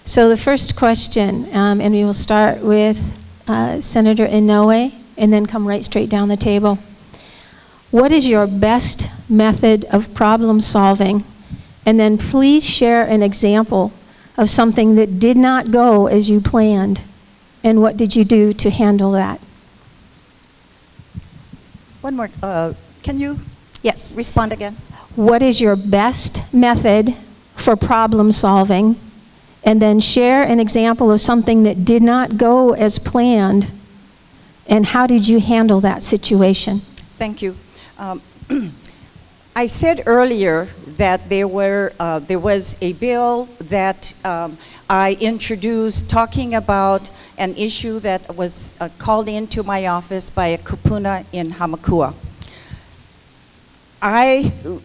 So the first question, and we will start with Senator Inouye, and then come right straight down the table. What is your best method of problem solving? And then please share an example of something that did not go as you planned, and what did you do to handle that? One more, can you Yes. respond again? What is your best method for problem solving? And then share an example of something that did not go as planned, and how did you handle that situation? Thank you. I said earlier that there was a bill that I introduced talking about an issue that was called into my office by a Kupuna in Honoka'a.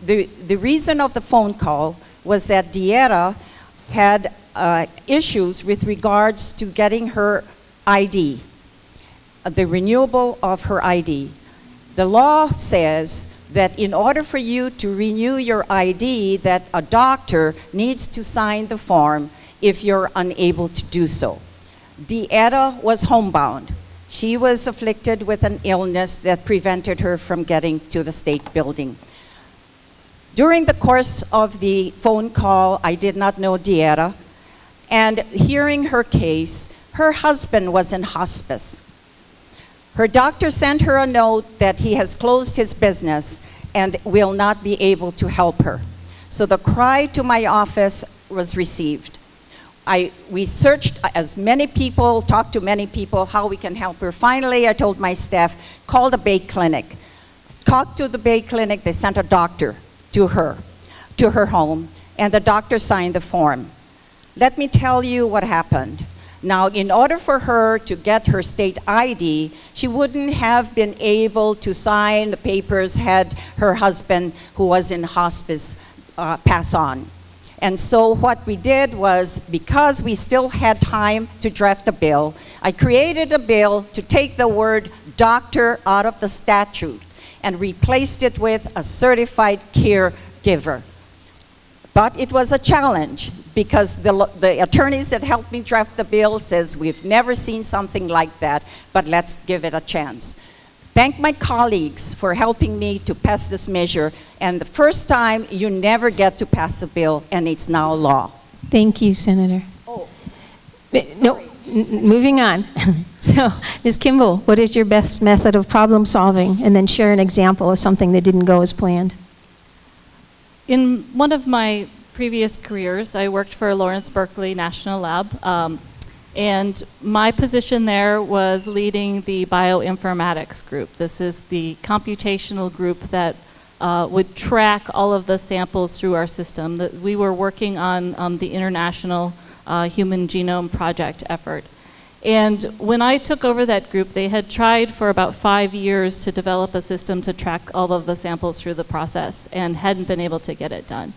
The reason of the phone call was that Dieta had issues with regards to getting her ID, the renewable of her ID. The law says that in order for you to renew your ID, that a doctor needs to sign the form if you're unable to do so. Dieta was homebound. She was afflicted with an illness that prevented her from getting to the state building. During the course of the phone call, I did not know Dieta, and hearing her case, her husband was in hospice. Her doctor sent her a note that he has closed his business and will not be able to help her. So the cry to my office was received. We searched as many people, talked to many people, how we can help her. Finally, I told my staff, call the Bay Clinic. Talked to the Bay Clinic, they sent a doctor to her home, and the doctor signed the form. Let me tell you what happened. Now, in order for her to get her state ID, she wouldn't have been able to sign the papers had her husband, who was in hospice, pass on. And so what we did was, because we still had time to draft a bill, I created a bill to take the word doctor out of the statute and replaced it with a certified caregiver. But it was a challenge, because the attorneys that helped me draft the bill says, we've never seen something like that, but let's give it a chance. Thank my colleagues for helping me to pass this measure, and the first time you never get to pass a bill, and it's now law. Thank you, Senator. Oh, no, moving on. So, Ms. Kimball, what is your best method of problem solving? And then share an example of something that didn't go as planned. In one of my previous careers, I worked for Lawrence Berkeley National Lab, and my position there was leading the bioinformatics group. This is the computational group that would track all of the samples through our system. We were working on the International Human Genome Project effort. And when I took over that group, they had tried for about 5 years to develop a system to track all of the samples through the process and hadn't been able to get it done.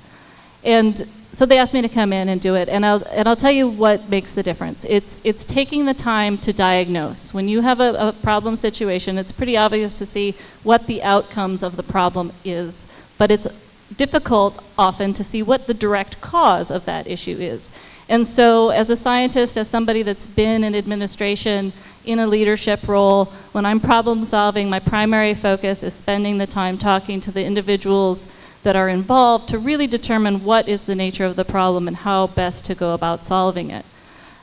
And so they asked me to come in and do it, and I'll tell you what makes the difference. It's taking the time to diagnose. When you have a problem situation, it's pretty obvious to see what the outcomes of the problem is, but it's difficult often to see what the direct cause of that issue is. And so as a scientist, as somebody that's been in administration, in a leadership role, when I'm problem solving, my primary focus is spending the time talking to the individuals that are involved to really determine what is the nature of the problem and how best to go about solving it.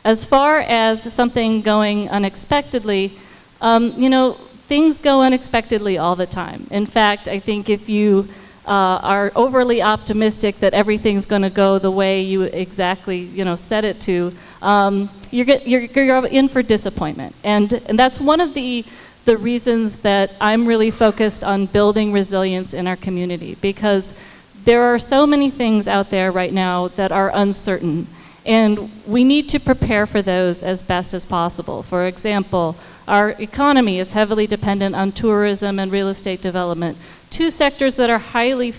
As far as something going unexpectedly, you know, things go unexpectedly all the time. In fact, I think if you are overly optimistic that everything's going to go the way you exactly, set it to, you're in for disappointment. And that's one of the reasons that I'm really focused on building resilience in our community, because there are so many things out there right now that are uncertain, and we need to prepare for those as best as possible. For example, our economy is heavily dependent on tourism and real estate development, two sectors that are highly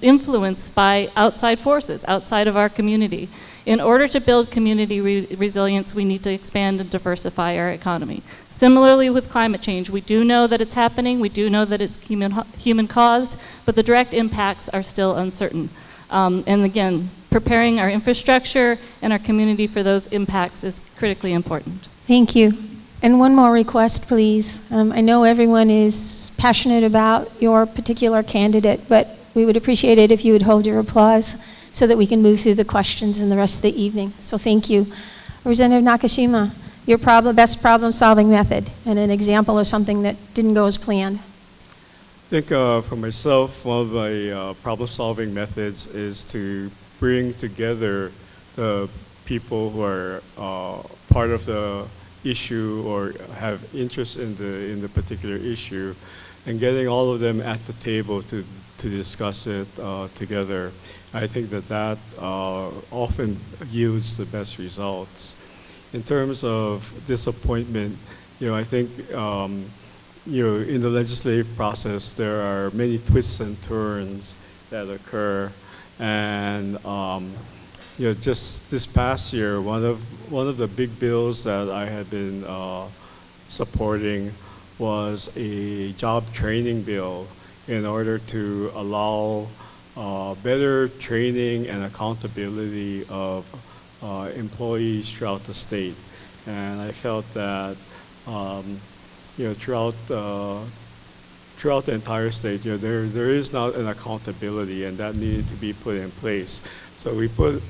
influenced by outside forces, outside of our community. In order to build community resilience, we need to expand and diversify our economy. Similarly with climate change, we do know that it's happening, we do know that it's human caused, but the direct impacts are still uncertain. And again, preparing our infrastructure and our community for those impacts is critically important. Thank you. And one more request, please. I know everyone is passionate about your particular candidate, but we would appreciate it if you would hold your applause so that we can move through the questions in the rest of the evening. So thank you. Representative Nakashima, your best problem-solving method and an example of something that didn't go as planned. I think for myself, one of my problem-solving methods is to bring together the people who are part of the issue or have interest in the particular issue, and getting all of them at the table to discuss it together. I think that often yields the best results. In terms of disappointment, I think in the legislative process there are many twists and turns that occur, and just this past year, one of the big bills that I had been supporting was a job training bill in order to allow better training and accountability of employees throughout the state. And I felt that throughout the entire state, there is not an accountability, and that needed to be put in place. So I put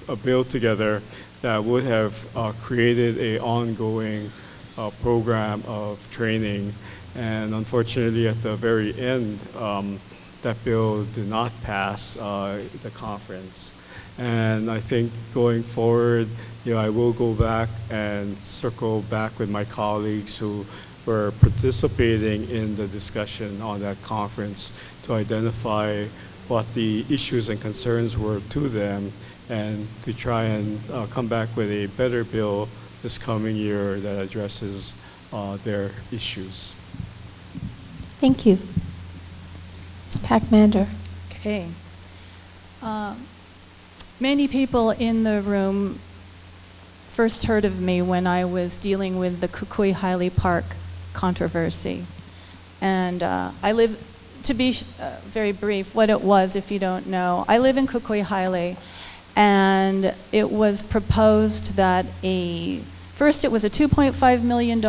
a bill together that would have created an ongoing program of training, and unfortunately at the very end, that bill did not pass the conference. And I think going forward, I will go back and circle back with my colleagues who were participating in the discussion on that conference to identify what the issues and concerns were to them, and to try and come back with a better bill this coming year that addresses their issues. Thank you. Ms. Pac-Man. Okay. Many people in the room first heard of me when I was dealing with the Kukui-Haile Park controversy. And I live, to be very brief, what it was if you don't know, I live in Kukui-Haile, and it was proposed that first it was a $2.5 million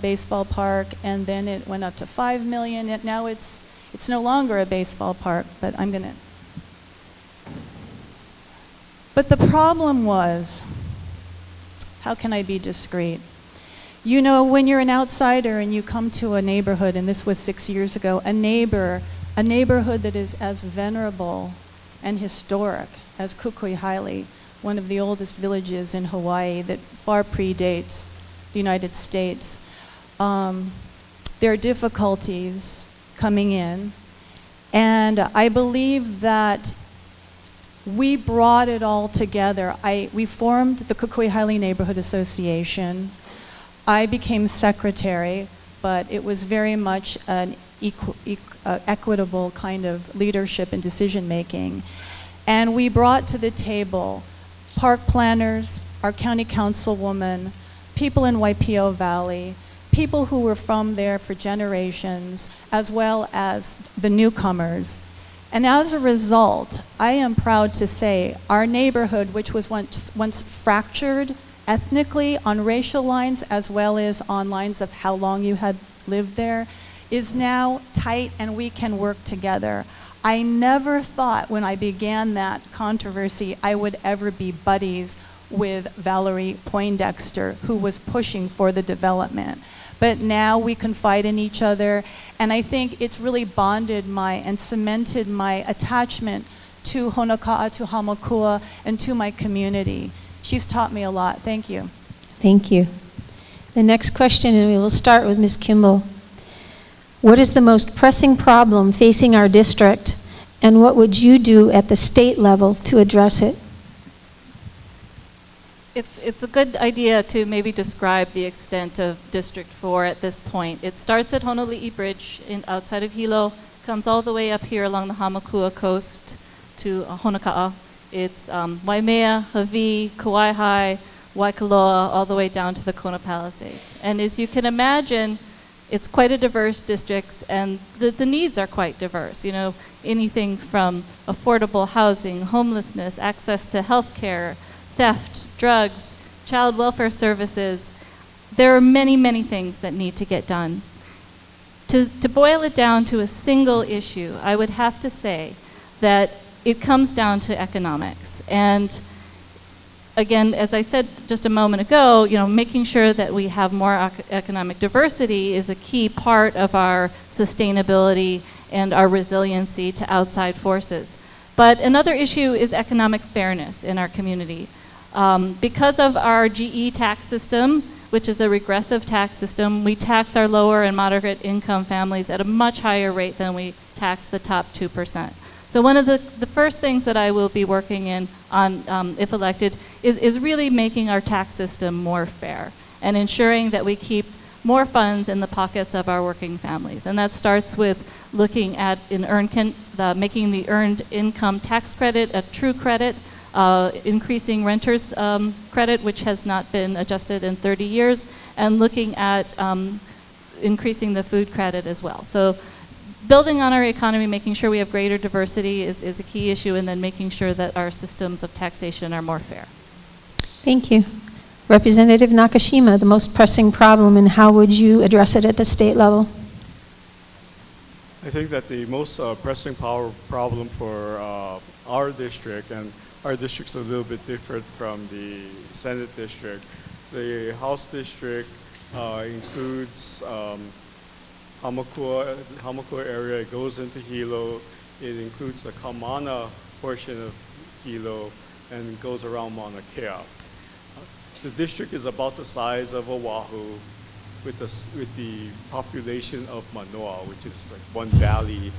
baseball park, and then it went up to $5 million, and now it's no longer a baseball park, but But the problem was, how can I be discreet? When you're an outsider and you come to a neighborhood, and this was 6 years ago, a neighborhood that is as venerable and historic as Kukui-Haile, one of the oldest villages in Hawaii that far predates the United States. There are difficulties coming in, and I believe that we brought it all together. We formed the Kukui-Haile Neighborhood Association. I became secretary, but it was very much an equitable kind of leadership and decision making. And we brought to the table park planners, our county councilwoman, people in Waipio Valley, people who were from there for generations, as well as the newcomers. And as a result, I am proud to say our neighborhood, which was once fractured ethnically on racial lines as well as on lines of how long you had lived there, is now tight and we can work together. I never thought when I began that controversy I would ever be buddies with Valerie Poindexter, who was pushing for the development. But now we confide in each other, and I think it's really bonded and cemented my attachment to Honoka'a, to Hamakua, and to my community. She's taught me a lot. Thank you. Thank you. The next question, and we will start with Ms. Kimball. What is the most pressing problem facing our district, and what would you do at the state level to address it? It's a good idea to maybe describe the extent of District 4 at this point. It starts at Honoli'i Bridge outside of Hilo, comes all the way up here along the Hamakua coast to Honoka'a. It's Waimea, Hawaii, Kauai, Waikoloa, all the way down to the Kona Palisades. And as you can imagine, It's quite a diverse district, and the needs are quite diverse. You know, anything from affordable housing, homelessness, access to health care, theft, drugs, child welfare services. There are many, many things that need to get done. To boil it down to a single issue, I would have to say that it comes down to economics. And again, as I said just a moment ago, you know, making sure that we have more economic diversity is a key part of our sustainability and our resiliency to outside forces. But another issue is economic fairness in our community. Because of our GE tax system, which is a regressive tax system, we tax our lower and moderate income families at a much higher rate than we tax the top 2%. So one of the first things that I will be working on, if elected, is really making our tax system more fair and ensuring that we keep more funds in the pockets of our working families. And that starts with looking at making the earned income tax credit a true credit, increasing renters credit, which has not been adjusted in 30 years, and looking at increasing the food credit as well. So building on our economy, making sure we have greater diversity is a key issue, and then making sure that our systems of taxation are more fair. Thank you. Representative Nakashima, the most pressing problem, and how would you address it at the state level? I think that the most pressing problem for our district, and our district's a little bit different from the Senate district. The House district includes Honoka'a area. It goes into Hilo. It includes the Kamana portion of Hilo and goes around Mauna Kea. The district is about the size of Oahu with the population of Manoa, which is like one valley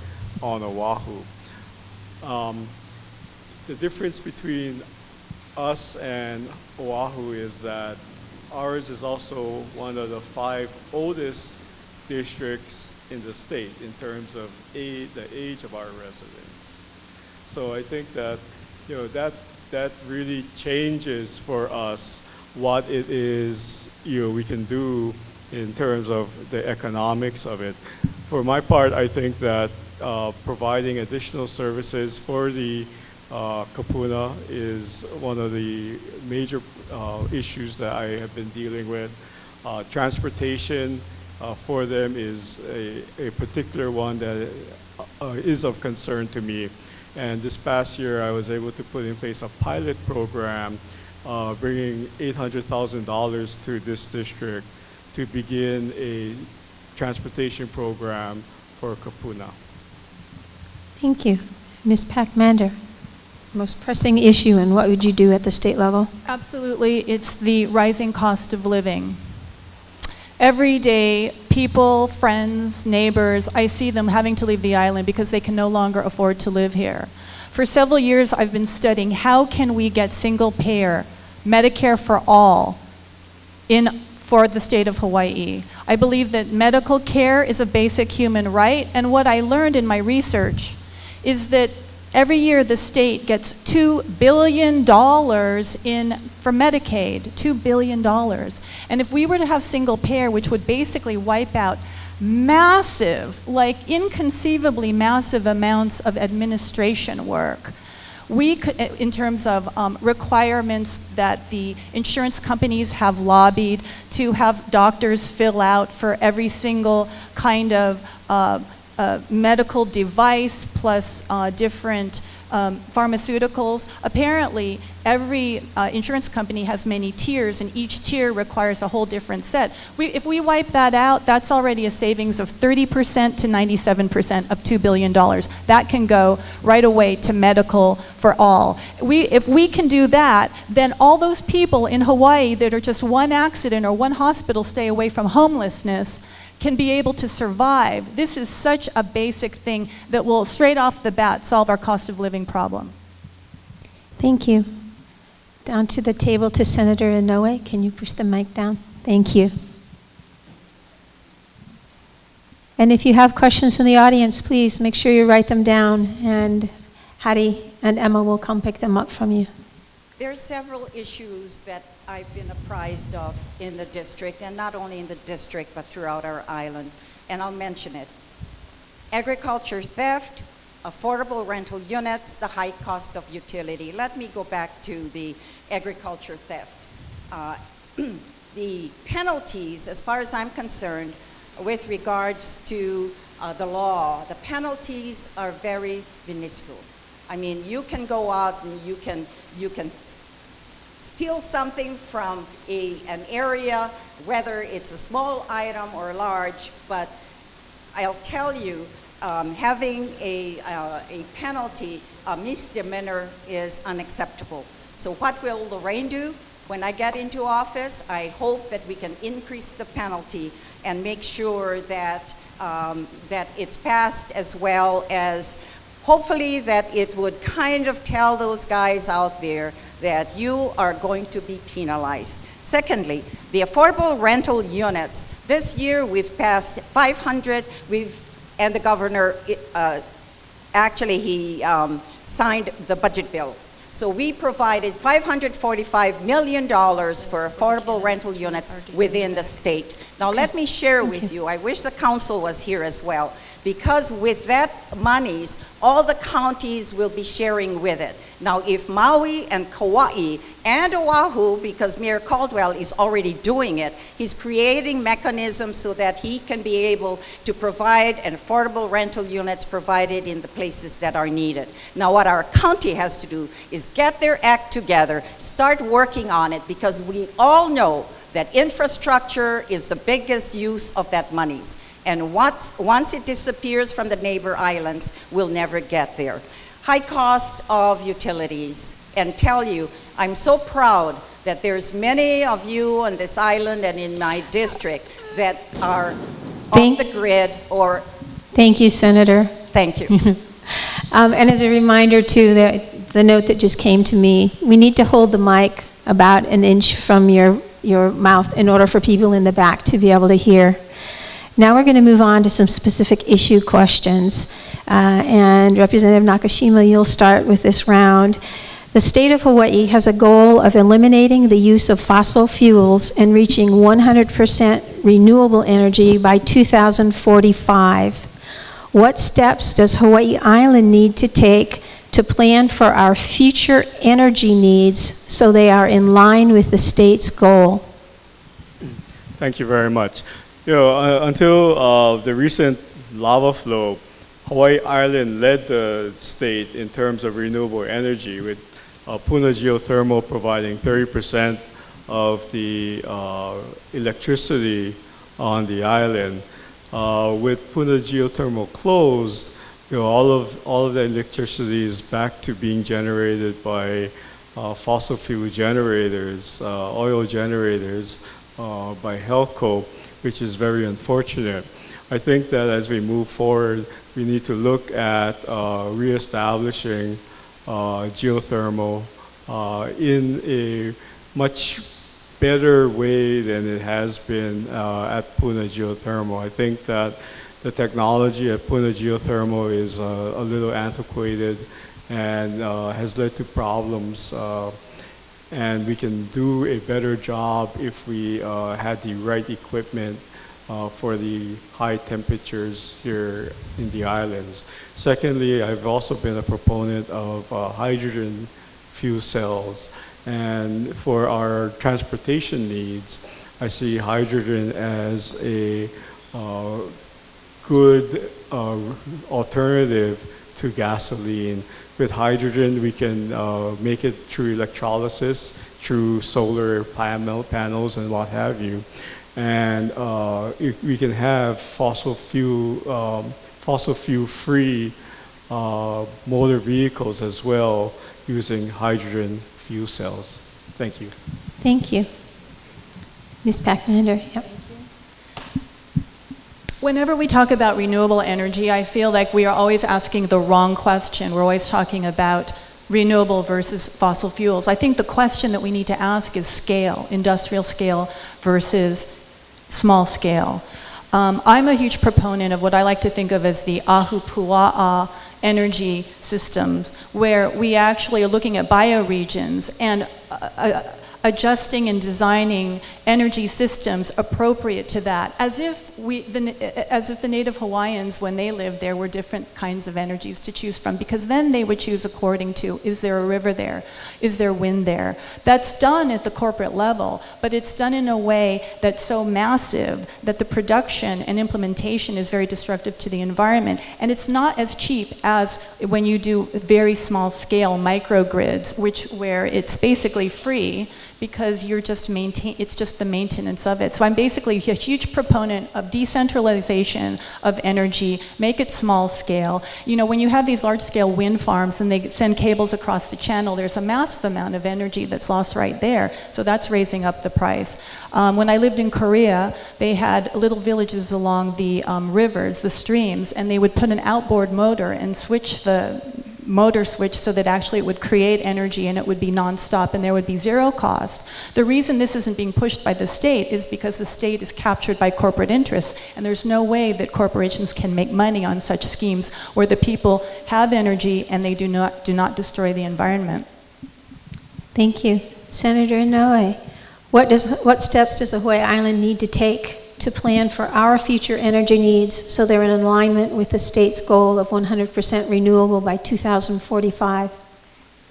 on Oahu. The difference between us and Oahu is that ours is also one of the 5 oldest districts in the state in terms of the age of our residents. So I think that, you know, that really changes for us what it is, you know, we can do in terms of the economics of it. For my part, I think that providing additional services for the Kupuna is one of the major issues that I have been dealing with. Transportation for them is a particular one that is of concern to me. And this past year, I was able to put in place a pilot program bringing $800,000 to this district to begin a transportation program for Kupuna. Thank you. Ms. Pac-Man, most pressing issue, and what would you do at the state level? Absolutely, it's the rising cost of living. Every day, people, friends, neighbors, I see them having to leave the island because they can no longer afford to live here. For several years, I've been studying how can we get single-payer Medicare for all for the state of Hawaii. I believe that medical care is a basic human right, and what I learned in my research is that every year the state gets $2 billion for Medicaid, $2 billion. And if we were to have single payer, which would basically wipe out massive, like inconceivably massive amounts of administration work, we could, in terms of requirements that the insurance companies have lobbied to have doctors fill out for every single kind of medical device plus different pharmaceuticals. Apparently, every insurance company has many tiers, and each tier requires a whole different set. If we wipe that out, that's already a savings of 30% to 97% of $2 billion. That can go right away to medical for all. If we can do that, then all those people in Hawaii that are just one accident or one hospital stay away from homelessness can be able to survive. This is such a basic thing that will straight off the bat solve our cost of living problem. Thank you. Down to the table to Senator Inouye. Can you push the mic down? Thank you. And if you have questions from the audience, please make sure you write them down, and Hattie and Emma will come pick them up from you. There are several issues that I've been apprised of in the district, and not only in the district, but throughout our island, and I'll mention it. Agriculture theft, affordable rental units, the high cost of utility. Let me go back to the agriculture theft. The penalties, as far as I'm concerned, with regards to the law, the penalties are very minuscule. I mean, you can go out and you can steal something from an area, whether it's a small item or large, but I'll tell you, having a penalty, a misdemeanor, is unacceptable. So what will Lorraine do? When I get into office, I hope that we can increase the penalty and make sure that, that it's passed, as well as hopefully that it would kind of tell those guys out there that you are going to be penalized. Secondly, the affordable rental units. This year we've passed 500, and the governor, actually he signed the budget bill. So we provided $545 million for affordable rental units within the state. Now let me share with you, I wish the council was here as well, because with that monies, all the counties will be sharing with it. Now if Maui and Kauai and Oahu, because Mayor Caldwell is already doing it, he's creating mechanisms so that he can be able to provide an affordable rental units provided in the places that are needed. Now what our county has to do is get their act together, start working on it, because we all know that infrastructure is the biggest use of that monies. And once it disappears from the neighbor islands, we'll never get there. High cost of utilities. And tell you, I'm so proud that there's many of you on this island and in my district that are off the grid or... Thank you, Senator. Thank you. And as a reminder too, the note that just came to me, we need to hold the mic about an inch from your mouth in order for people in the back to be able to hear. Now we're going to move on to some specific issue questions. And Representative Nakashima, you'll start with this round. The state of Hawaii has a goal of eliminating the use of fossil fuels and reaching 100% renewable energy by 2045. What steps does Hawaii Island need to take to plan for our future energy needs so they are in line with the state's goal? Thank you very much. You know, until the recent lava flow, Hawaii Island led the state in terms of renewable energy, with Puna Geothermal providing 30% of the electricity on the island. With Puna Geothermal closed, you know, all of the electricity is back to being generated by fossil fuel generators, oil generators, by Helco, which is very unfortunate. I think that as we move forward, we need to look at reestablishing geothermal in a much better way than it has been at Puna Geothermal. I think that the technology at Puna Geothermal is a little antiquated and has led to problems. And we can do a better job if we had the right equipment for the high temperatures here in the islands. Secondly, I've also been a proponent of hydrogen fuel cells. And for our transportation needs, I see hydrogen as a good alternative to gasoline. With hydrogen, we can make it through electrolysis, through solar panels and what have you. And we can have fossil fuel-free motor vehicles as well using hydrogen fuel cells. Thank you. Thank you. Ms. Pac-Man. Yep. Whenever we talk about renewable energy, I feel like we are always asking the wrong question. We're always talking about renewable versus fossil fuels. I think the question that we need to ask is scale, industrial scale versus small scale. I'm a huge proponent of what I like to think of as the ahupua'a energy systems, where we actually are looking at bioregions and adjusting and designing energy systems appropriate to that, as if the native Hawaiians, when they lived there, were different kinds of energies to choose from, because then they would choose according to, is there a river there? Is there wind there? That's done at the corporate level, but it's done in a way that's so massive that the production and implementation is very destructive to the environment. And it's not as cheap as when you do very small scale microgrids, where it's basically free, because you're just it's just the maintenance of it. So I'm basically a huge proponent of decentralization of energy, make it small scale. You know, when you have these large scale wind farms and they send cables across the channel, there's a massive amount of energy that's lost right there. So that's raising up the price. When I lived in Korea, they had little villages along the rivers, the streams, and they would put an outboard motor and switch the motor switch so that actually it would create energy and it would be nonstop and there would be zero cost. The reason this isn't being pushed by the state is because the state is captured by corporate interests, and there's no way that corporations can make money on such schemes where the people have energy and they do not destroy the environment. Thank you. Senator Inouye, what steps does Hawaii Island need to take to plan for our future energy needs so they're in alignment with the state's goal of 100% renewable by 2045?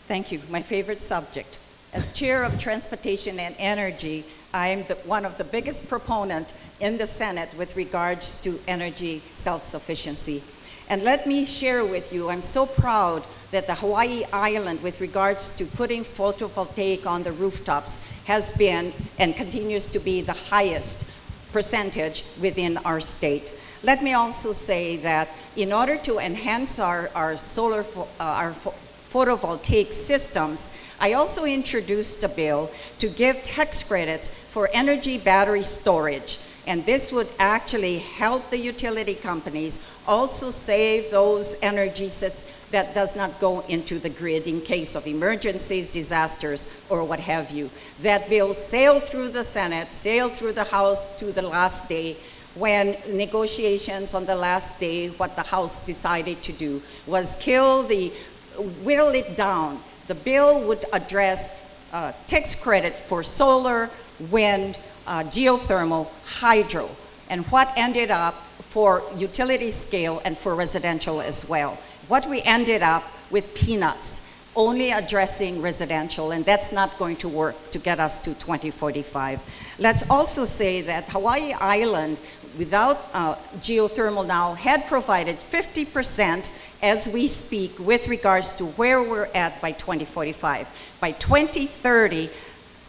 Thank you. My favorite subject. As Chair of Transportation and Energy, I am one of the biggest proponents in the Senate with regards to energy self-sufficiency. And let me share with you, I'm so proud that the Hawaii Island, with regards to putting photovoltaic on the rooftops, has been and continues to be the highest percentage within our state. Let me also say that in order to enhance our photovoltaic systems, I also introduced a bill to give tax credits for energy battery storage. And this would actually help the utility companies also save those energies that does not go into the grid in case of emergencies, disasters, or what have you. That bill sailed through the Senate, sailed through the House to the last day, when negotiations on the last day, what the House decided to do was whittle it down. The bill would address tax credit for solar, wind, geothermal, hydro, and what ended up for utility scale and for residential as well. What we ended up with peanuts, only addressing residential, and that's not going to work to get us to 2045. Let's also say that Hawaii Island, without geothermal now, had provided 50% as we speak with regards to where we're at by 2045. By 2030,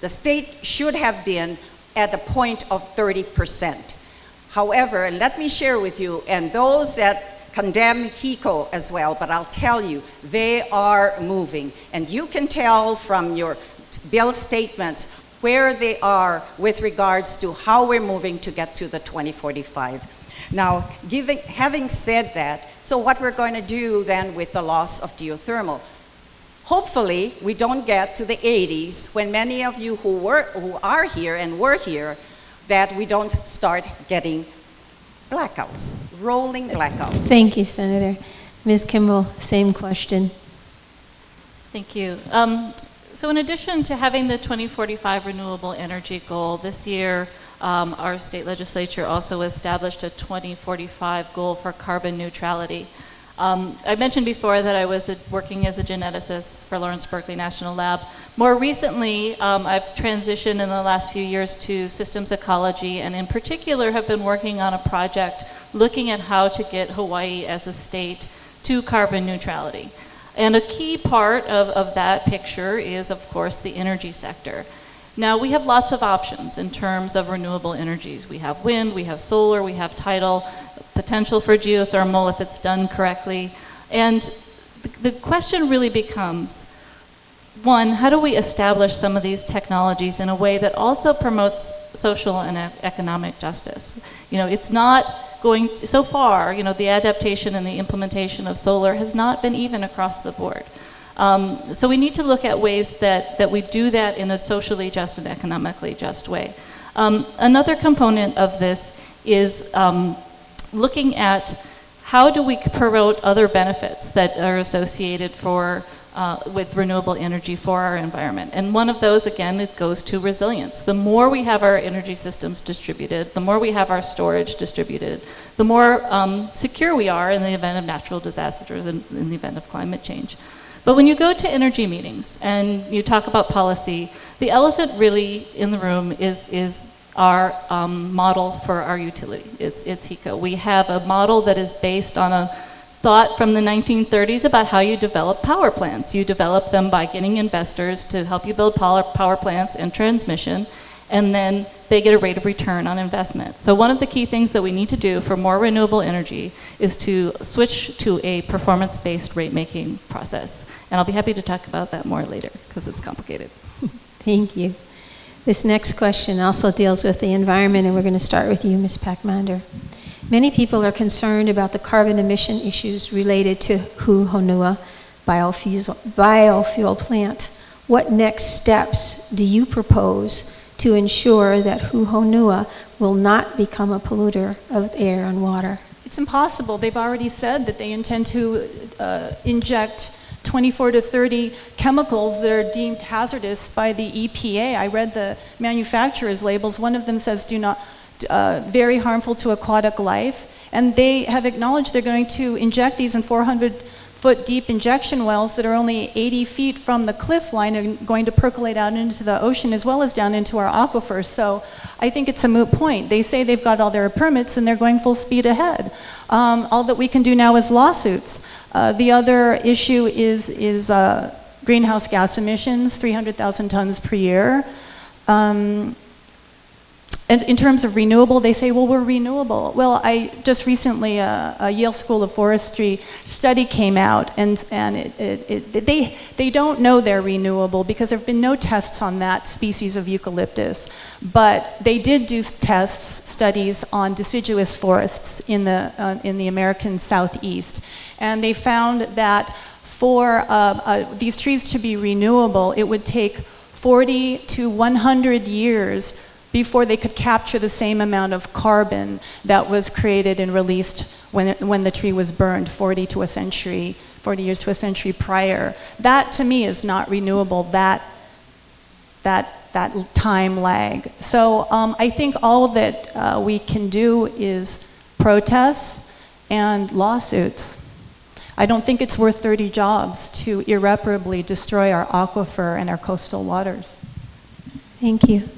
the state should have been at a point of 30%. However, and let me share with you, and those that condemn HECO as well, but I'll tell you, they are moving. And you can tell from your bill statements where they are with regards to how we're moving to get to the 2045. Now, having said that, so what we're going to do then with the loss of geothermal? Hopefully, we don't get to the 80s when many of you who are here and were here, that we don't start getting blackouts, rolling blackouts. Thank you, Senator. Ms. Kimball, same question. Thank you. So in addition to having the 2045 renewable energy goal, this year our state legislature also established a 2045 goal for carbon neutrality. I mentioned before that I was working as a geneticist for Lawrence Berkeley National Lab. More recently, I've transitioned in the last few years to systems ecology, and in particular have been working on a project looking at how to get Hawaii as a state to carbon neutrality. And a key part of that picture is, of course, the energy sector. Now, we have lots of options in terms of renewable energies. We have wind, we have solar, we have tidal, potential for geothermal if it's done correctly. And the question really becomes, one, how do we establish some of these technologies in a way that also promotes social and economic justice? You know, it's not going, so far, you know, the adaptation and the implementation of solar has not been even across the board. So we need to look at ways that we do that in a socially just and economically just way. Another component of this is looking at how do we promote other benefits that are associated with renewable energy for our environment? And one of those, again, it goes to resilience. The more we have our energy systems distributed, the more we have our storage distributed, the more secure we are in the event of natural disasters and in the event of climate change. But when you go to energy meetings and you talk about policy, the elephant really in the room is our model for our utility. It's HECO. We have a model that is based on a thought from the 1930s about how you develop power plants. You develop them by getting investors to help you build power plants and transmission, and then they get a rate of return on investment. So one of the key things that we need to do for more renewable energy is to switch to a performance-based rate-making process. And I'll be happy to talk about that more later, because it's complicated. Thank you. This next question also deals with the environment, and we're going to start with you, Ms. Pac-Man. Many people are concerned about the carbon emission issues related to Honoka'a biofuel plant. What next steps do you propose to ensure that Honoka'a will not become a polluter of air and water? It's impossible. They've already said that they intend to inject 24 to 30 chemicals that are deemed hazardous by the EPA. I read the manufacturer's labels. One of them says do not, very harmful to aquatic life. And they have acknowledged they're going to inject these in 400-foot deep injection wells that are only 80 feet from the cliff line and going to percolate out into the ocean as well as down into our aquifers. So I think it's a moot point. They say they've got all their permits and they're going full speed ahead. All that we can do now is lawsuits. The other issue is greenhouse gas emissions, 300,000 tons per year. And in terms of renewable, they say, well, we're renewable. Well, I just recently, a Yale School of Forestry study came out, and they don't know they're renewable because there have been no tests on that species of eucalyptus. But they did do studies on deciduous forests in the American Southeast. And they found that for these trees to be renewable, it would take 40 to 100 years before they could capture the same amount of carbon that was created and released when the tree was burned 40 years to a century prior. That to me is not renewable, that time lag. So I think all that we can do is protests and lawsuits. I don't think it's worth 30 jobs to irreparably destroy our aquifer and our coastal waters. Thank you.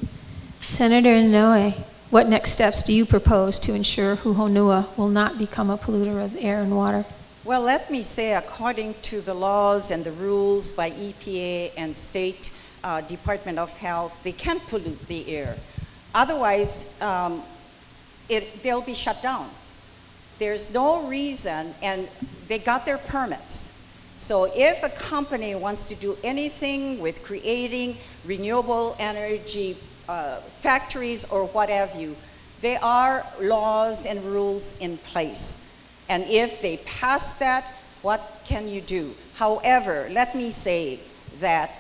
Senator Inouye, what next steps do you propose to ensure Honoka'a will not become a polluter of air and water? Well, let me say, according to the laws and the rules by EPA and State Department of Health, they can't pollute the air. Otherwise, they'll be shut down. There's no reason, and they got their permits. So if a company wants to do anything with creating renewable energy factories or what have you, there are laws and rules in place. And if they pass that, what can you do? However, let me say that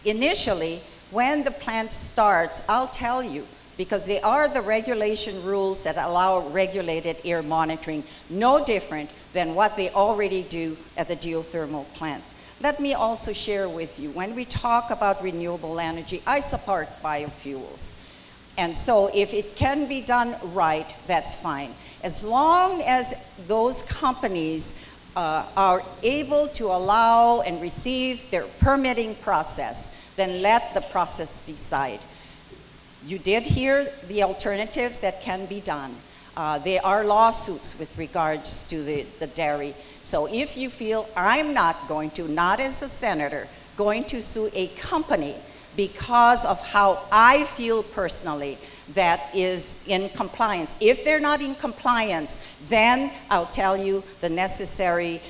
initially, when the plant starts, I'll tell you, because they are the regulation rules that allow regulated air monitoring, no different than what they already do at the geothermal plant. Let me also share with you, when we talk about renewable energy, I support biofuels. And so if it can be done right, that's fine. As long as those companies are able to allow and receive their permitting process, then let the process decide. You did hear the alternatives that can be done. There are lawsuits with regards to the dairy. So if you feel I'm not as a senator, going to sue a company because of how I feel personally that is in compliance. If they're not in compliance, then I'll tell you the necessary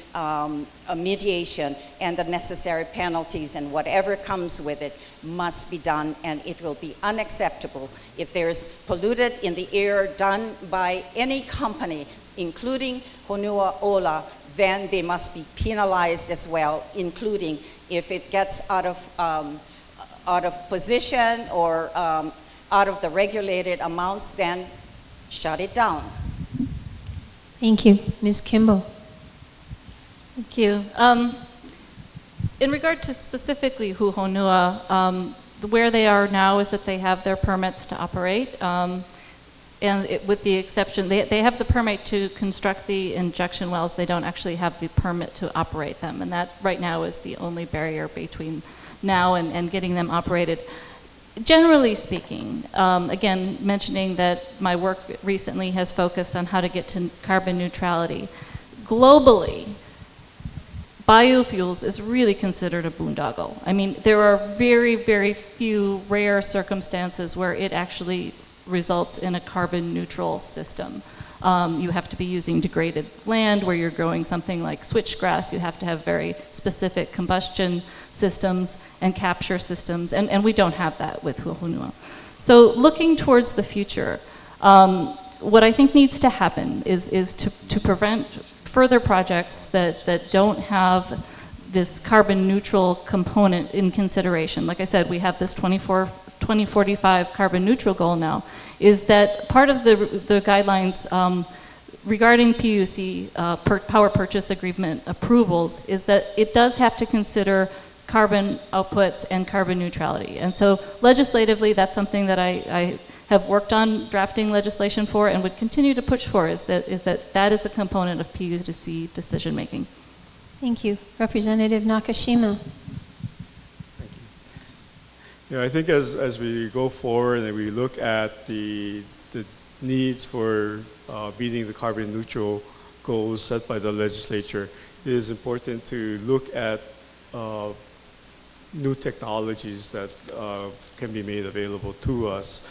mediation and the necessary penalties and whatever comes with it must be done, and it will be unacceptable if there's polluted in the air done by any company, including Honoka'a, then they must be penalized as well, including if it gets out of position or out of the regulated amounts, then shut it down. Thank you. Ms. Kimball. Thank you. In regard to specifically Honoka'a, where they are now is that they have their permits to operate, with the exception, they have the permit to construct the injection wells. They don't actually have the permit to operate them, and that right now is the only barrier between now and getting them operated. Generally speaking, again, mentioning that my work recently has focused on how to get to carbon neutrality. Globally, biofuels is really considered a boondoggle. I mean, there are very, very few rare circumstances where it actually results in a carbon neutral system. You have to be using degraded land where you're growing something like switchgrass. You have to have very specific combustion systems and capture systems, and we don't have that with Honoka'a. So looking towards the future, what I think needs to happen is to prevent further projects that don't have this carbon neutral component in consideration. Like I said, we have this 2045 carbon neutral goal now, is that part of the guidelines regarding PUC, power purchase agreement approvals, is that it does have to consider carbon outputs and carbon neutrality. And so legislatively, that's something that I have worked on drafting legislation for and would continue to push for, is that is a component of PUC decision making. Thank you. Representative Nakashima. I think as we go forward and we look at the needs for meeting the carbon neutral goals set by the legislature, it is important to look at new technologies that can be made available to us.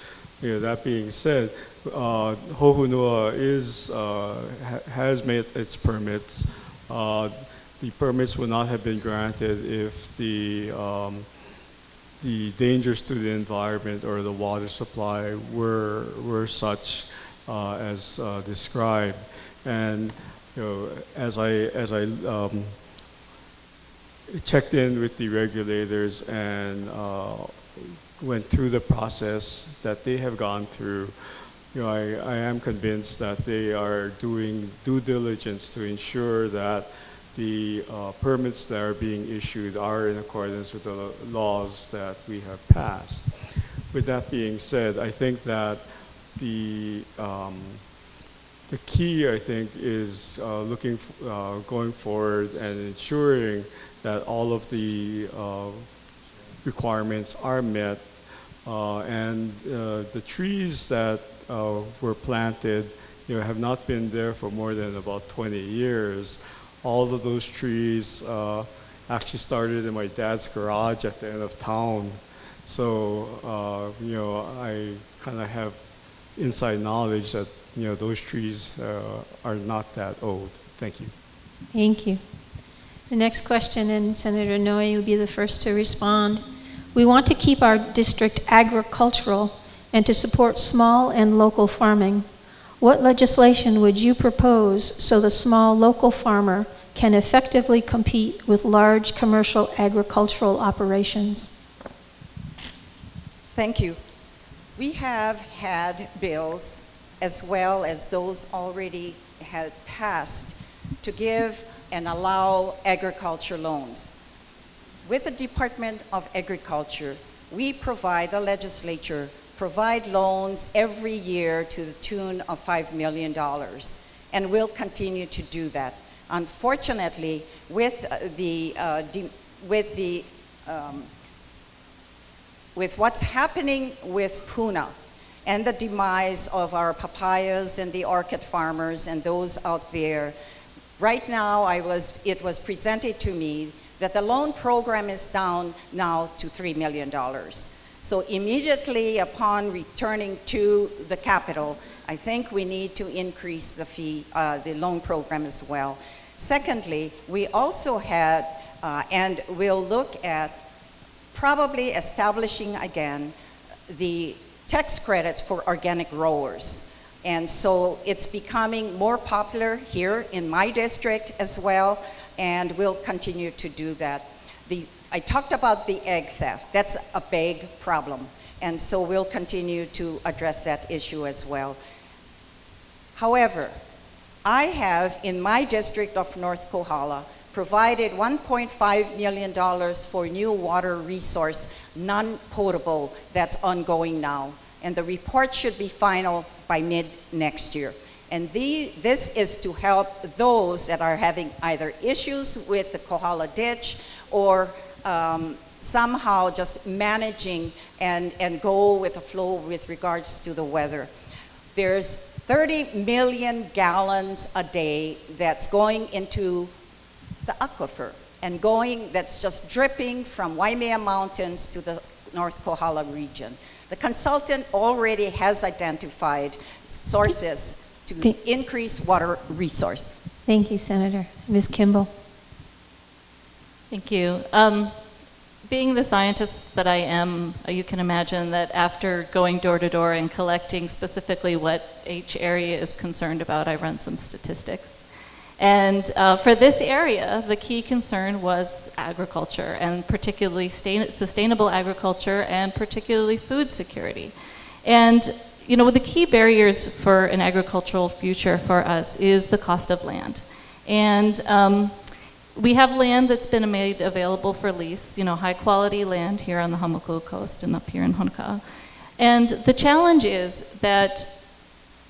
That being said, Honoka'a has made its permits. The permits would not have been granted if the dangers to the environment or the water supply were such as described. And as I checked in with the regulators and went through the process that they have gone through, I am convinced that they are doing due diligence to ensure that the permits that are being issued are in accordance with the laws that we have passed. With that being said, I think that the key, I think, is going forward and ensuring that all of the requirements are met, and the trees that were planted, have not been there for more than about 20 years. All of those trees actually started in my dad's garage at the end of town. So, I kind of have inside knowledge that, those trees are not that old. Thank you. Thank you. The next question, and Senator Inouye will be the first to respond. We want to keep our district agricultural and to support small and local farming. What legislation would you propose so the small local farmer can effectively compete with large commercial agricultural operations? Thank you. We have had bills, as well as those already had passed, to give and allow agriculture loans. With the Department of Agriculture, we provide, the legislature, provide loans every year to the tune of $5 million, and we'll continue to do that. Unfortunately, with what's happening with Kupuna and the demise of our papayas and the orchid farmers and those out there, right now it was presented to me that the loan program is down now to $3 million. So immediately upon returning to the capital, I think we need to increase the fee, the loan program as well. Secondly, we also had, and we'll look at probably establishing again the tax credits for organic growers. And so it's becoming more popular here in my district as well, and we'll continue to do that. I talked about the egg theft. That's a big problem. And so we'll continue to address that issue as well. However, I have, in my district of North Kohala, provided $1.5 million for new water resource, non-potable, that's ongoing now. And the report should be final by mid next year. And this is to help those that are having either issues with the Kohala ditch or somehow just managing and go with the flow with regards to the weather. There's 30 million gallons a day that's going into the aquifer and that's just dripping from Waimea Mountains to the North Kohala region. The consultant already has identified sources to increase water resource. Thank you, Senator. Ms. Kimball. Thank you. Being the scientist that I am, you can imagine that after going door to door and collecting specifically what each area is concerned about, I run some statistics. And for this area, the key concern was agriculture, and particularly sustainable agriculture, and particularly food security. And you know, the key barriers for an agricultural future for us is the cost of land. And we have land that's been made available for lease, you know, high quality land here on the Honoka'a coast and up here in Honoka'a. And the challenge is that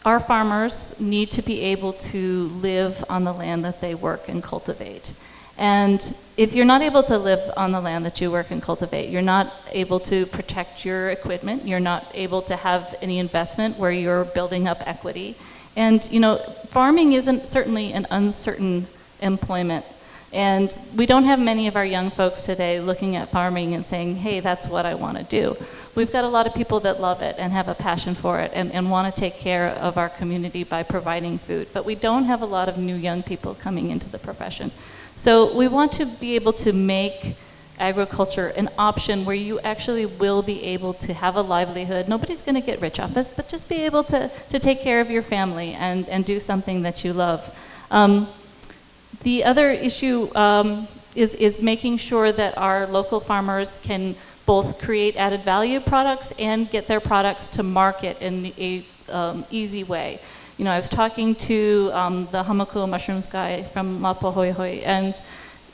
our farmers need to be able to live on the land that they work and cultivate. And if you're not able to live on the land that you work and cultivate, you're not able to protect your equipment, you're not able to have any investment where you're building up equity. And you know, farming isn't certainly an uncertain employment. And we don't have many of our young folks today looking at farming and saying, hey, that's what I want to do. We've got a lot of people that love it and have a passion for it and want to take care of our community by providing food. But we don't have a lot of new young people coming into the profession. So we want to be able to make agriculture an option where you actually will be able to have a livelihood. Nobody's going to get rich off this, but just be able to take care of your family and do something that you love. The other issue is making sure that our local farmers can both create added value products and get their products to market in a easy way. You know, I was talking to the Hamakua mushrooms guy from Mapahoihoi, and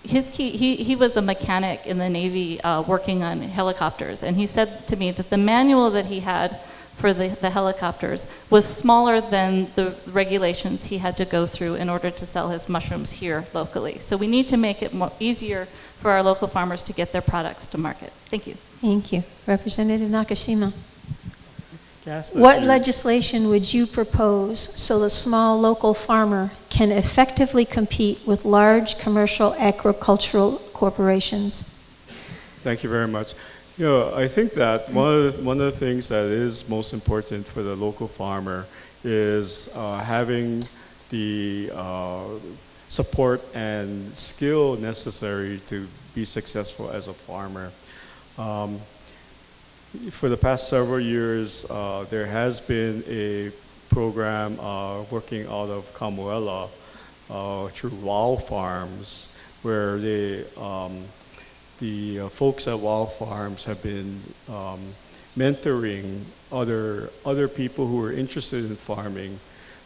he was a mechanic in the Navy working on helicopters, and he said to me that the manual that he had for the helicopters was smaller than the regulations he had to go through in order to sell his mushrooms here locally. So we need to make it easier for our local farmers to get their products to market. Thank you. Thank you. Representative Nakashima. What legislation would you propose so the small local farmer can effectively compete with large commercial agricultural corporations? Thank you very much. You know, I think that one of the things that is most important for the local farmer is having the support and skill necessary to be successful as a farmer. For the past several years, there has been a program working out of Kamuela through WOW Farms, where the folks at WOW Farms have been mentoring other people who are interested in farming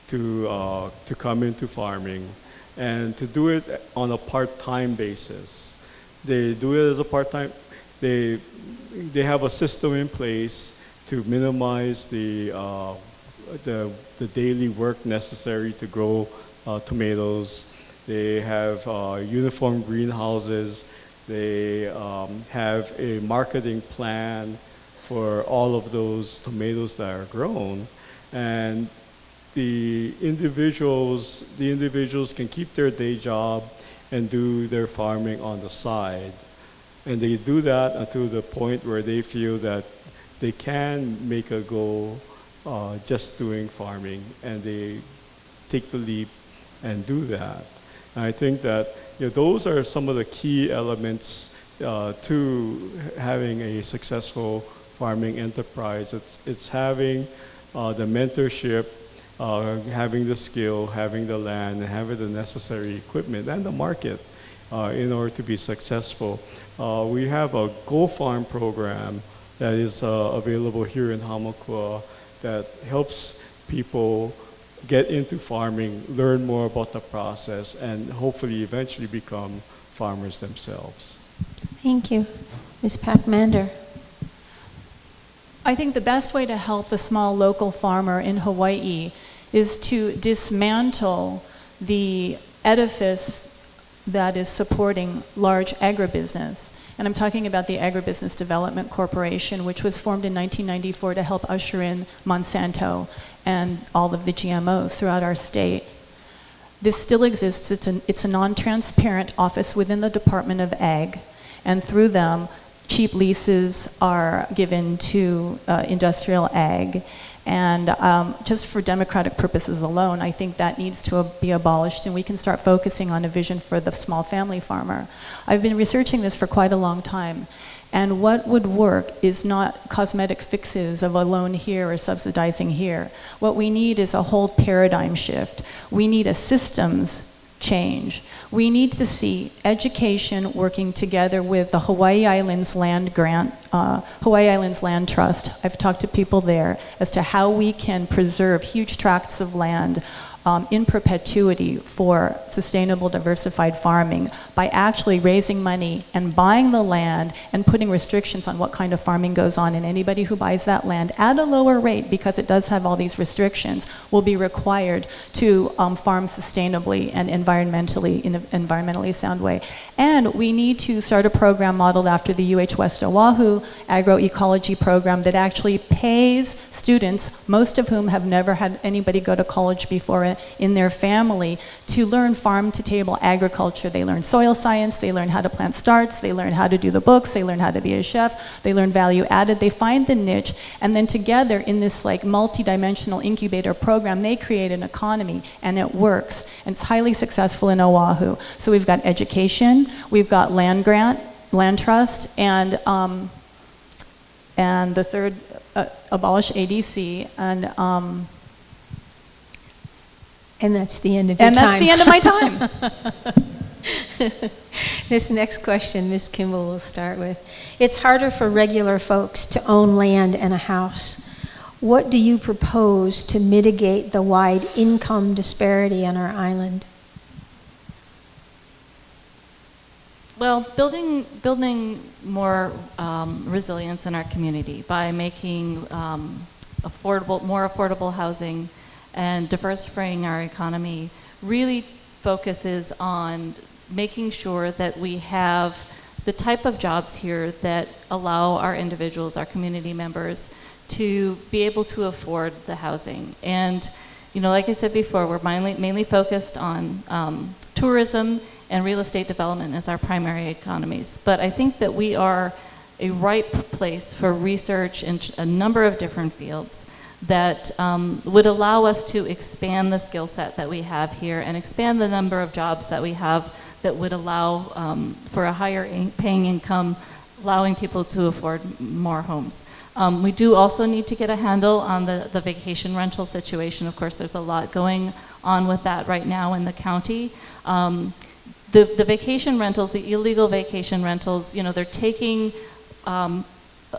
to come into farming, and to do it on a part-time basis. They do it as a part-time. They have a system in place to minimize the daily work necessary to grow tomatoes. They have uniform greenhouses. They have a marketing plan for all of those tomatoes that are grown, and the individuals can keep their day job and do their farming on the side. And they do that until the point where they feel that they can make a go just doing farming, and they take the leap and do that. And I think that those are some of the key elements to having a successful farming enterprise. It's having the mentorship, having the skill, having the land, and having the necessary equipment and the market in order to be successful. We have a Go Farm program that is available here in Hamakua that helps people get into farming, learn more about the process, and hopefully eventually become farmers themselves. Thank you. Ms. Pac-Mander. I think the best way to help the small local farmer in Hawaii is to dismantle the edifice that is supporting large agribusiness. And I'm talking about the Agribusiness Development Corporation, which was formed in 1994 to help usher in Monsanto and all of the GMOs throughout our state. This still exists. It's a non-transparent office within the Department of Ag, and through them, cheap leases are given to industrial ag. And just for democratic purposes alone, I think that needs to be abolished, and we can start focusing on a vision for the small family farmer. I've been researching this for quite a long time, and what would work is not cosmetic fixes of a loan here or subsidizing here. What we need is a whole paradigm shift. We need a systems change. We need to see education working together with the Hawaii Islands Land Grant, Hawaii Islands Land Trust. I've talked to people there as to how we can preserve huge tracts of land in perpetuity for sustainable diversified farming by actually raising money and buying the land and putting restrictions on what kind of farming goes on, and anybody who buys that land at a lower rate, because it does have all these restrictions, will be required to farm sustainably and environmentally in an environmentally sound way. And we need to start a program modeled after the UH West Oahu agroecology program that actually pays students, most of whom have never had anybody go to college before in their family, to learn farm-to-table agriculture. They learn soil science, they learn how to plant starts, they learn how to do the books, they learn how to be a chef, they learn value added, they find the niche, and then together in this like multi-dimensional incubator program, they create an economy, and it works. And it's highly successful in Oahu. So we've got education, we've got land grant, land trust, and the third, abolish ADC, and that's the end of your time. And that's the end of my time. This next question, Ms. Kimball will start with. It's harder for regular folks to own land and a house. What do you propose to mitigate the wide income disparity on our island? Well, building more resilience in our community by making more affordable housing and diversifying our economy really focuses on making sure that we have the type of jobs here that allow our individuals, our community members, to be able to afford the housing. And, you know, like I said before, we're mainly focused on tourism and real estate development as our primary economies. But I think that we are a ripe place for research in a number of different fields that would allow us to expand the skill set that we have here and expand the number of jobs that we have that would allow for a higher paying income, allowing people to afford more homes. We do also need to get a handle on the vacation rental situation. Of course, there's a lot going on with that right now in the county. The vacation rentals, the illegal vacation rentals, you know, they're taking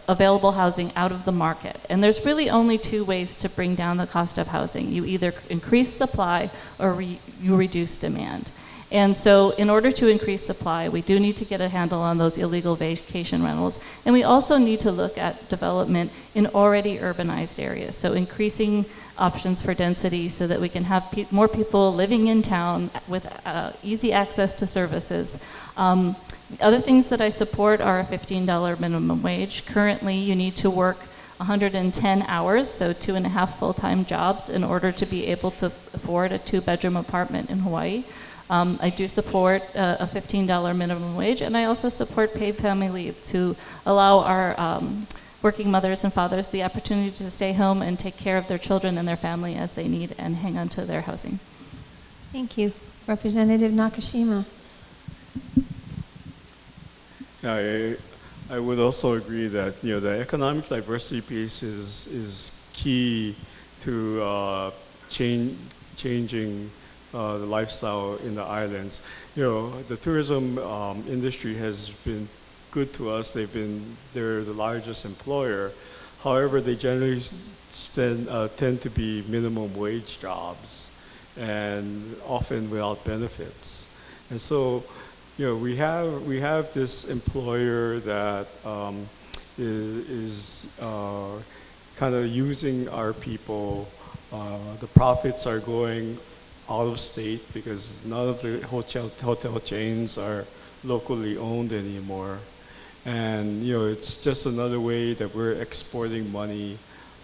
available housing out of the market. And there's really only two ways to bring down the cost of housing. You either increase supply or you reduce demand. And so in order to increase supply, we do need to get a handle on those illegal vacation rentals. And we also need to look at development in already urbanized areas. So increasing options for density so that we can have more people living in town with easy access to services. Other things that I support are a $15 minimum wage. Currently, you need to work 110 hours, so 2.5 full-time jobs in order to be able to afford a 2-bedroom apartment in Hawaii. I do support a $15 minimum wage, and I also support paid family leave to allow our working mothers and fathers the opportunity to stay home and take care of their children and their family as they need and hang on to their housing. Thank you. Representative Nakashima. I would also agree that, you know, the economic diversity piece is key to changing the lifestyle in the islands. You know, the tourism industry has been good to us. They're the largest employer. However, they generally tend to be minimum wage jobs and often without benefits. And so, we have this employer that is kind of using our people. The profits are going out of state because none of the hotel chains are locally owned anymore. And it's just another way that we're exporting money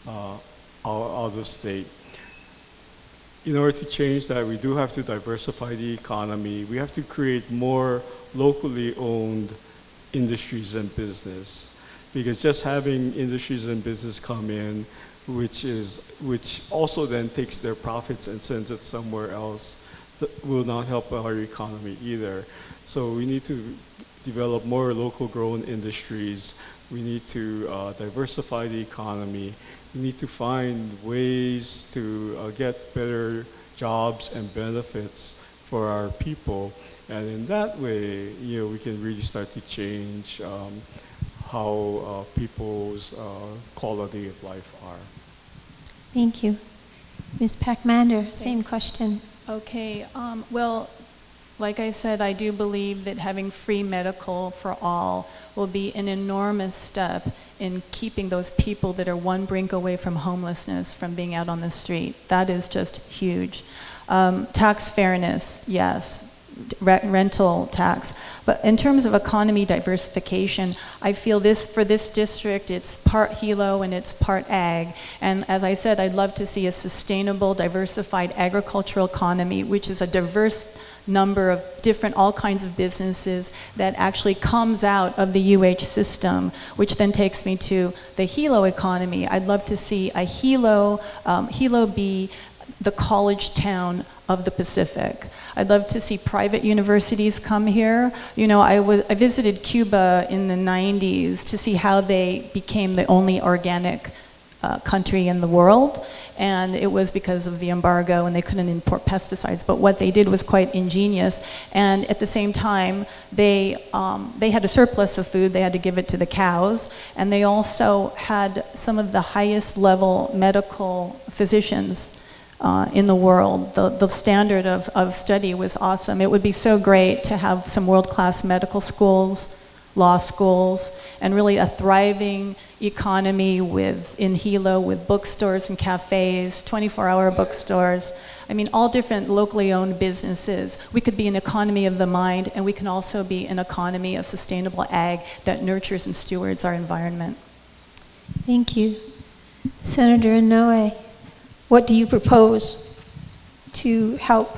out of state. In order to change that, we do have to diversify the economy. We have to create more locally owned industries and business, because just having industries and business come in, which also then takes their profits and sends it somewhere else, will not help our economy either. So we need to develop more local grown industries. We need to diversify the economy. We need to find ways to get better jobs and benefits for our people. And in that way, we can really start to change how people's quality of life are. Thank you. Ms. Pac-Man, same question. Okay, well, like I said, I do believe that having free medical for all will be an enormous step in keeping those people that are one brink away from homelessness from being out on the street. That is just huge. Tax fairness, yes. Rental tax. But in terms of economy diversification, I feel for this district, it's part Hilo and it's part ag. And as I said, I'd love to see a sustainable, diversified agricultural economy, which is a diverse number of all kinds of businesses that actually comes out of the UH system, which then takes me to the Hilo economy. I'd love to see a Hilo be the college town of the Pacific. I'd love to see private universities come here. I visited Cuba in the 90s to see how they became the only organic country in the world, and it was because of the embargo and they couldn't import pesticides, but what they did was quite ingenious, and at the same time they had a surplus of food, they had to give it to the cows, and they also had some of the highest level medical physicians in the world. The standard of study was awesome. It would be so great to have some world-class medical schools, law schools, and really a thriving economy in Hilo with bookstores and cafes, 24-hour bookstores. I mean, all different locally owned businesses. We could be an economy of the mind, and we can also be an economy of sustainable ag that nurtures and stewards our environment. Thank you. Senator Inouye, what do you propose to help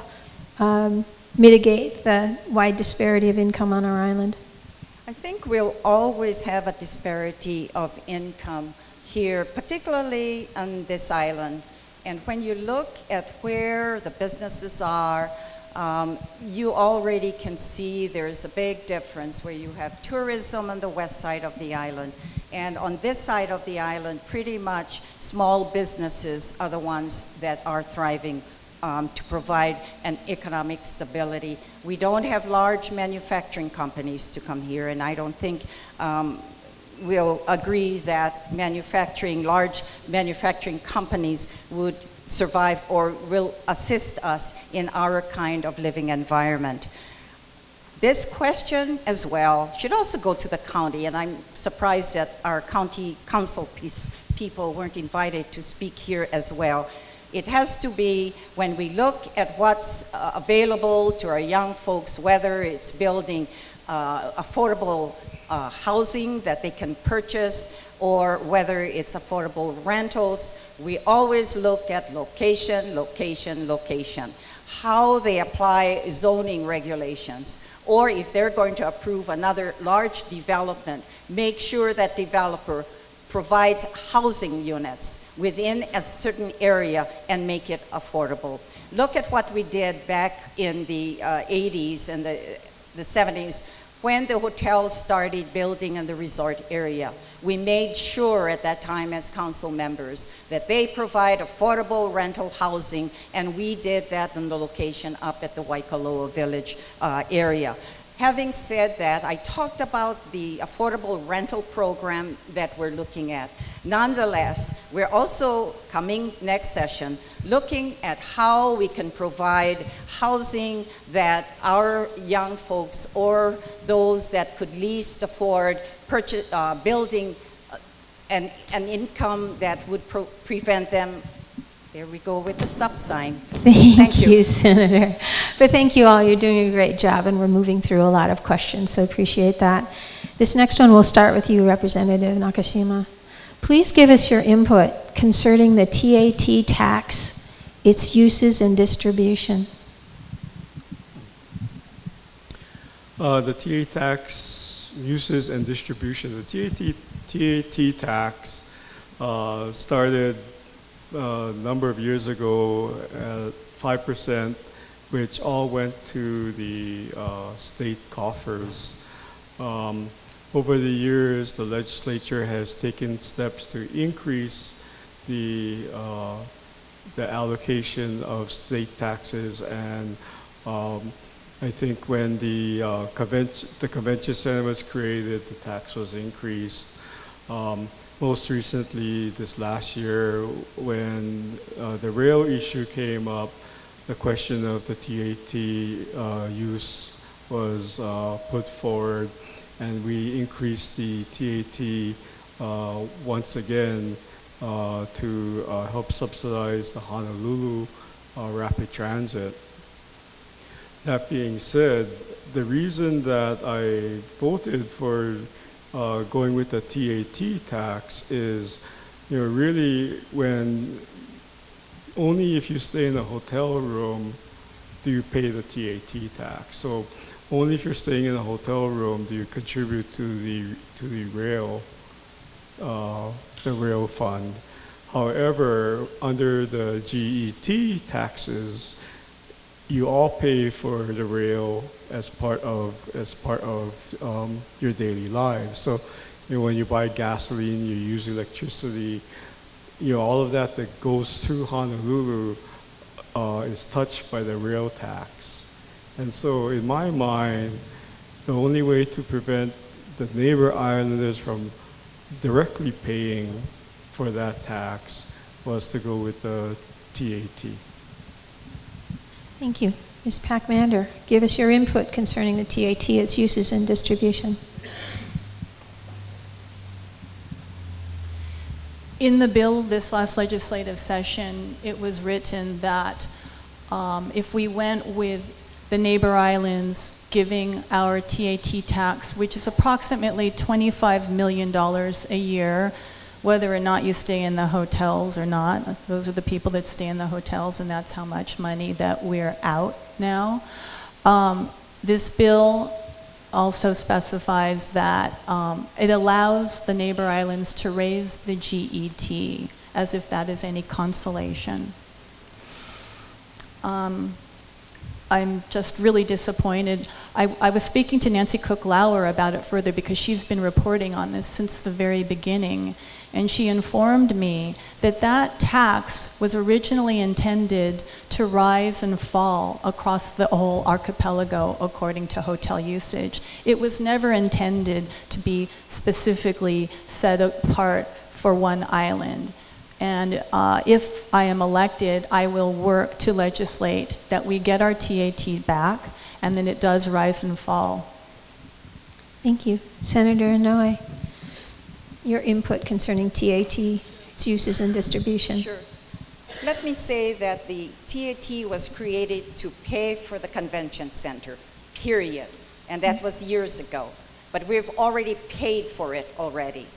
mitigate the wide disparity of income on our island? I think we'll always have a disparity of income here, particularly on this island. And when you look at where the businesses are, you already can see there's a big difference where you have tourism on the west side of the island. And on this side of the island, pretty much small businesses are the ones that are thriving to provide an economic stability. We don't have large manufacturing companies to come here, and I don't think we'll agree that large manufacturing companies would survive or will assist us in our kind of living environment. This question as well should also go to the county, and I'm surprised that our county council people weren't invited to speak here as well. It has to be, when we look at what's available to our young folks, whether it's building affordable housing that they can purchase, or whether it's affordable rentals, we always look at location, location, location. How they apply zoning regulations, or if they're going to approve another large development, make sure that developer provides housing units within a certain area and make it affordable. Look at what we did back in the 80s and the 70s when the hotels started building in the resort area. We made sure at that time as council members that they provide affordable rental housing, and we did that in the location up at the Waikoloa Village area. Having said that, I talked about the affordable rental program that we're looking at. Nonetheless, we're also coming next session looking at how we can provide housing that our young folks or those that could least afford building an income that would prevent them. There we go with the stop sign. Thank you, Senator. But thank you all. You're doing a great job, and we're moving through a lot of questions, so appreciate that. This next one will start with you, Representative Nakashima. Please give us your input concerning the TAT tax, its uses and distribution. The TAT tax uses and distribution. The TAT tax started a number of years ago at 5%, which all went to the state coffers. Over the years, the legislature has taken steps to increase the allocation of state taxes, and I think when the convention center was created, the tax was increased. Most recently, this last year, when the rail issue came up, the question of the TAT use was put forward, and we increased the TAT once again to help subsidize the Honolulu rapid transit. That being said, the reason that I voted for going with the TAT tax is, really when only if you stay in a hotel room do you pay the TAT tax. So only if you're staying in a hotel room do you contribute to the rail fund. However, under the GET taxes, you all pay for the rail as part of your daily lives. So, when you buy gasoline, you use electricity, all of that goes through Honolulu is touched by the rail tax. And so, in my mind, the only way to prevent the neighbor islanders from directly paying for that tax was to go with the TAT. Thank you. Ms. Pac-Man, give us your input concerning the TAT, its uses and distribution. In the bill this last legislative session, it was written that if we went with the neighbor islands giving our TAT tax, which is approximately $25 million a year, whether or not you stay in the hotels or not. Those are the people that stay in the hotels, and that's how much money that we're out now. This bill also specifies that it allows the neighbor islands to raise the GET, as if that is any consolation. I'm just really disappointed. I was speaking to Nancy Cook-Lauer about it further because she's been reporting on this since the very beginning. And she informed me that that tax was originally intended to rise and fall across the whole archipelago according to hotel usage. It was never intended to be specifically set apart for one island. And if I am elected, I will work to legislate that we get our TAT back, and then it does rise and fall. Thank you. Senator Inouye, your input concerning TAT, its uses and distribution. Sure. Let me say that the TAT was created to pay for the convention center, period. And that was years ago. But we've already paid for it already.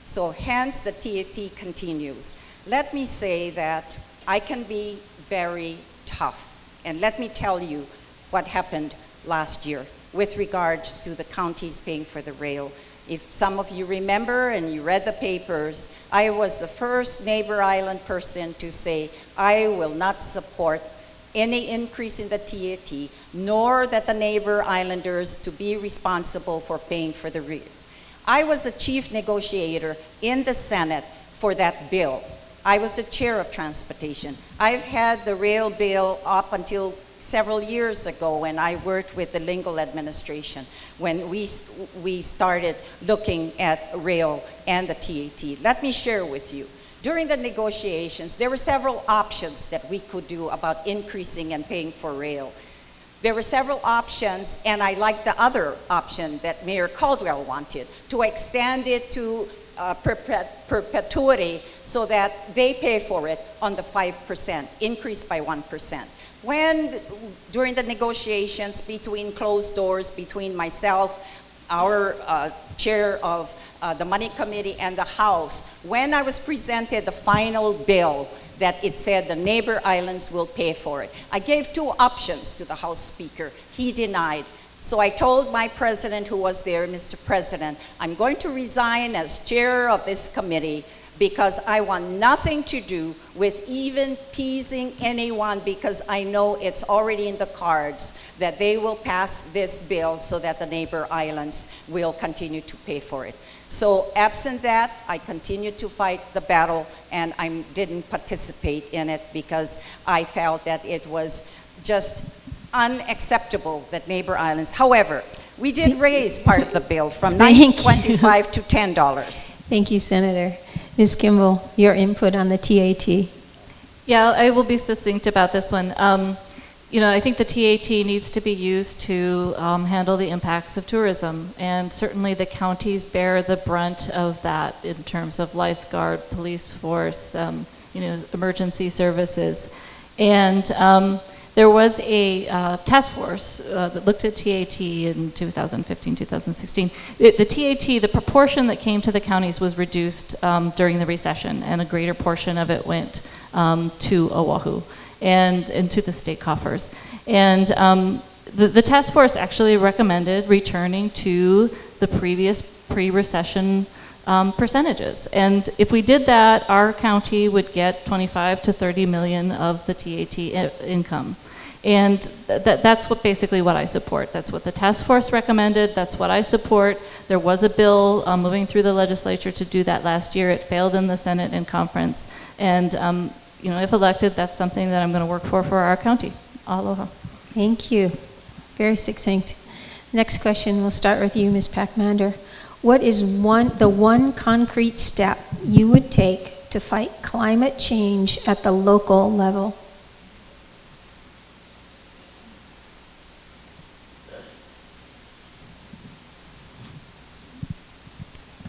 So hence the TAT continues. Let me say that I can be very tough. And let me tell you what happened last year with regards to the counties paying for the rail. If some of you remember and you read the papers, I was the first neighbor island person to say I will not support any increase in the TAT, nor that the neighbor islanders to be responsible for paying for the rail. I was the chief negotiator in the Senate for that bill. I was the chair of transportation. I've had the rail bill up until several years ago when I worked with the Lingle administration, when we started looking at rail and the TAT. Let me share with you. During the negotiations, there were several options that we could do about increasing and paying for rail. There were several options, and I liked the other option that Mayor Caldwell wanted, to extend it to perpetuity so that they pay for it on the 5%, increased by 1%. When, during the negotiations between closed doors, between myself, our chair of the Money Committee and the House, when I was presented the final bill that it said the neighbor islands will pay for it, I gave two options to the House Speaker. He denied. So I told my president who was there, Mr. President, I'm going to resign as chair of this committee because I want nothing to do with even teasing anyone, because I know it's already in the cards that they will pass this bill so that the neighbor islands will continue to pay for it. So absent that, I continued to fight the battle, and I didn't participate in it because I felt that it was just unacceptable that neighbor islands. However, we did raise part of the bill from $9.25 to $10. Thank you, Senator. Ms. Kimball, your input on the TAT. Yeah, I will be succinct about this one. You know, I think the TAT needs to be used to handle the impacts of tourism, and certainly the counties bear the brunt of that in terms of lifeguard, police force, you know, emergency services. And there was a task force that looked at TAT in 2015, 2016. The TAT, the proportion that came to the counties was reduced during the recession, and a greater portion of it went to Oahu and to the state coffers. And the task force actually recommended returning to the previous pre-recession percentages. And if we did that, our county would get 25 to 30 million of the TAT income. And that's basically what I support. That's what the task force recommended. That's what I support. There was a bill moving through the legislature to do that last year. It failed in the Senate and conference. And you know, if elected, that's something that I'm going to work for our county. Aloha. Thank you. Very succinct. Next question, we'll start with you, Ms. Pac-Mander. What is the one concrete step you would take to fight climate change at the local level?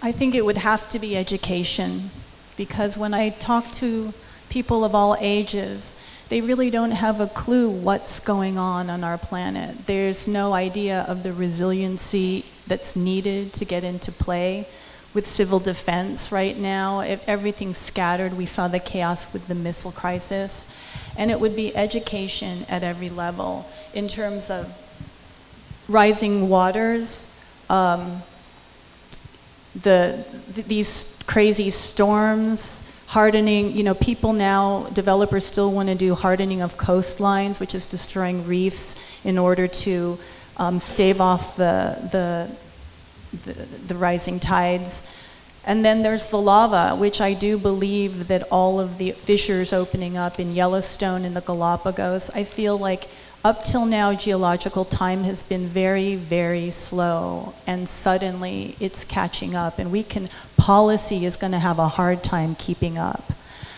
I think it would have to be education, because when I talk to people of all ages, they really don't have a clue what's going on our planet. There's no idea of the resiliency that's needed to get into play with civil defense right now. If everything's scattered, we saw the chaos with the missile crisis. And it would be education at every level in terms of rising waters, these crazy storms, hardening, you know, people now, developers still want to do hardening of coastlines, which is destroying reefs in order to stave off the rising tides. And then there's the lava, which I do believe that all of the fissures opening up in Yellowstone and the Galapagos, I feel like up till now, geological time has been very, very slow, and suddenly it's catching up, and policy is going to have a hard time keeping up.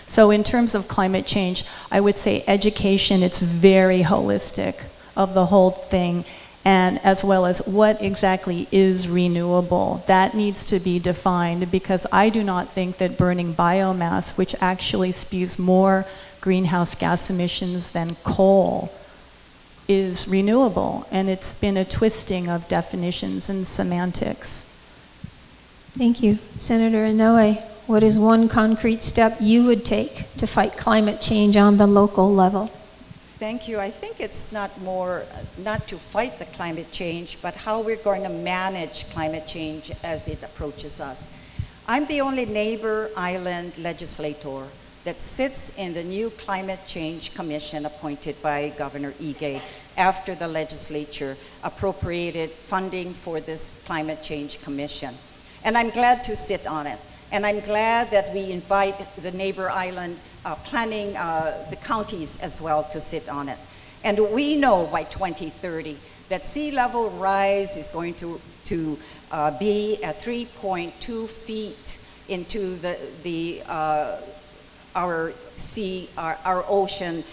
So in terms of climate change, I would say education, it's very holistic of the whole thing, and as well as what exactly is renewable. That needs to be defined, because I do not think that burning biomass, which actually spews more greenhouse gas emissions than coal, is renewable, and it's been a twisting of definitions and semantics. Thank you. Senator Inouye, what is one concrete step you would take to fight climate change on the local level? Thank you. I think it's not to fight the climate change, but how we're going to manage climate change as it approaches us. I'm the only neighbor island legislator that sits in the new Climate Change Commission appointed by Governor Ige after the legislature appropriated funding for this Climate Change Commission. And I'm glad to sit on it. And I'm glad that we invite the neighbor island planning, the counties as well, to sit on it. And we know by 2030 that sea level rise is going to be at 3.2 feet into our ocean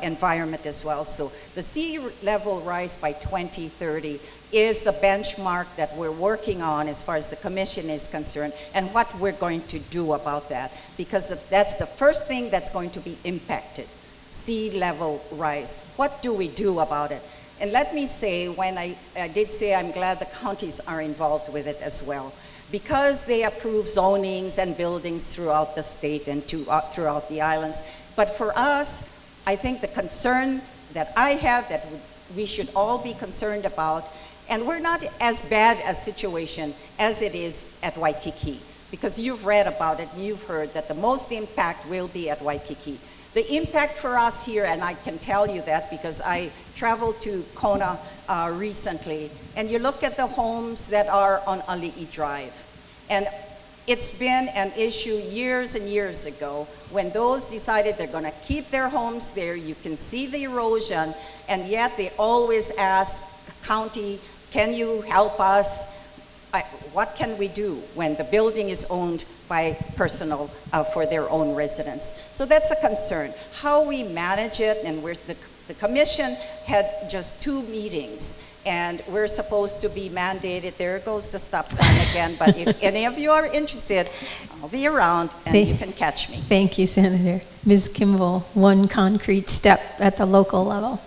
environment as well. So the sea level rise by 2030 is the benchmark that we're working on as far as the Commission is concerned, and what we're going to do about that, because that's the first thing that's going to be impacted, sea level rise. What do we do about it? And let me say, when I did say I'm glad the counties are involved with it as well, because they approve zonings and buildings throughout the state and throughout the islands. But for us, I think the concern that I have, that we should all be concerned about, and we're not as bad a situation as it is at Waikiki, because you've read about it, you've heard that the most impact will be at Waikiki. The impact for us here, and I can tell you that because I traveled to Kona recently, and you look at the homes that are on Ali'i Drive. And it's been an issue years and years ago when those decided they're going to keep their homes there. You can see the erosion, and yet they always ask, county, can you help us? What can we do when the building is owned by personal for their own residents? So that's a concern. How we manage it, and the Commission had just 2 meetings, and we're supposed to be mandated. There goes the stop sign again, but if any of you are interested, I'll be around and you can catch me. Thank you, Senator. Ms. Kimball, one concrete step at the local level.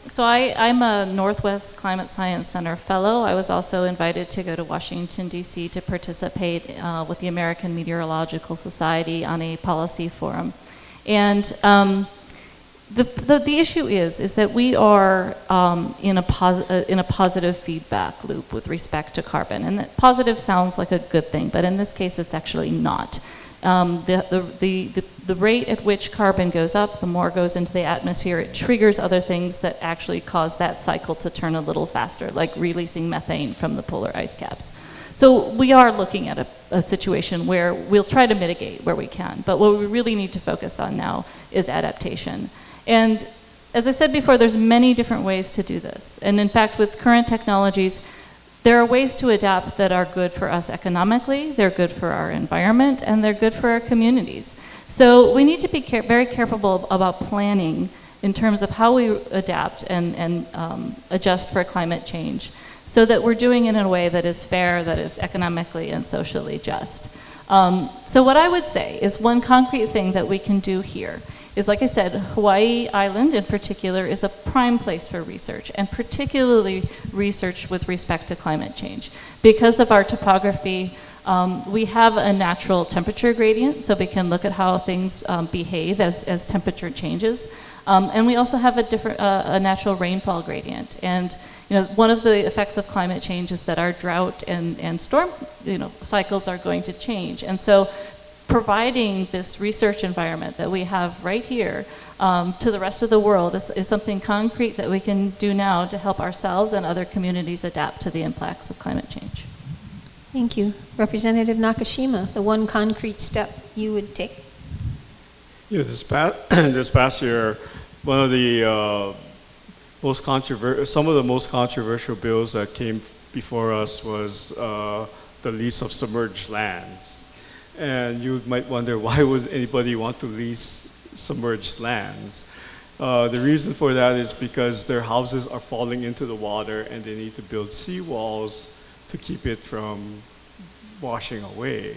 So I'm a Northwest Climate Science Center fellow. I was also invited to go to Washington, D.C. to participate with the American Meteorological Society on a policy forum. And the issue is that we are in a positive feedback loop with respect to carbon. And that positive sounds like a good thing, but in this case it's actually not. The rate at which carbon goes up, the more goes into the atmosphere, it triggers other things that actually cause that cycle to turn a little faster, like releasing methane from the polar ice caps. So we are looking at a situation where we'll try to mitigate where we can, but what we really need to focus on now is adaptation. And as I said before, there's many different ways to do this. And in fact, with current technologies, there are ways to adapt that are good for us economically, they're good for our environment, and they're good for our communities. So we need to be very careful about planning in terms of how we adapt and adjust for climate change, so that we're doing it in a way that is fair, that is economically and socially just. So what I would say is one concrete thing that we can do here is, like I said, Hawaii Island in particular is a prime place for research, and particularly research with respect to climate change. Because of our topography, we have a natural temperature gradient, so we can look at how things behave as temperature changes. And we also have a natural rainfall gradient. And one of the effects of climate change is that our drought and storm cycles are going to change. And so providing this research environment that we have right here to the rest of the world is something concrete that we can do now to help ourselves and other communities adapt to the impacts of climate change. Thank you. Representative Nakashima, the one concrete step you would take? Yeah, this past year, one of the some of the most controversial bills that came before us was the lease of submerged lands. And you might wonder, why would anybody want to lease submerged lands? The reason for that is because their houses are falling into the water and they need to build seawalls to keep it from washing away.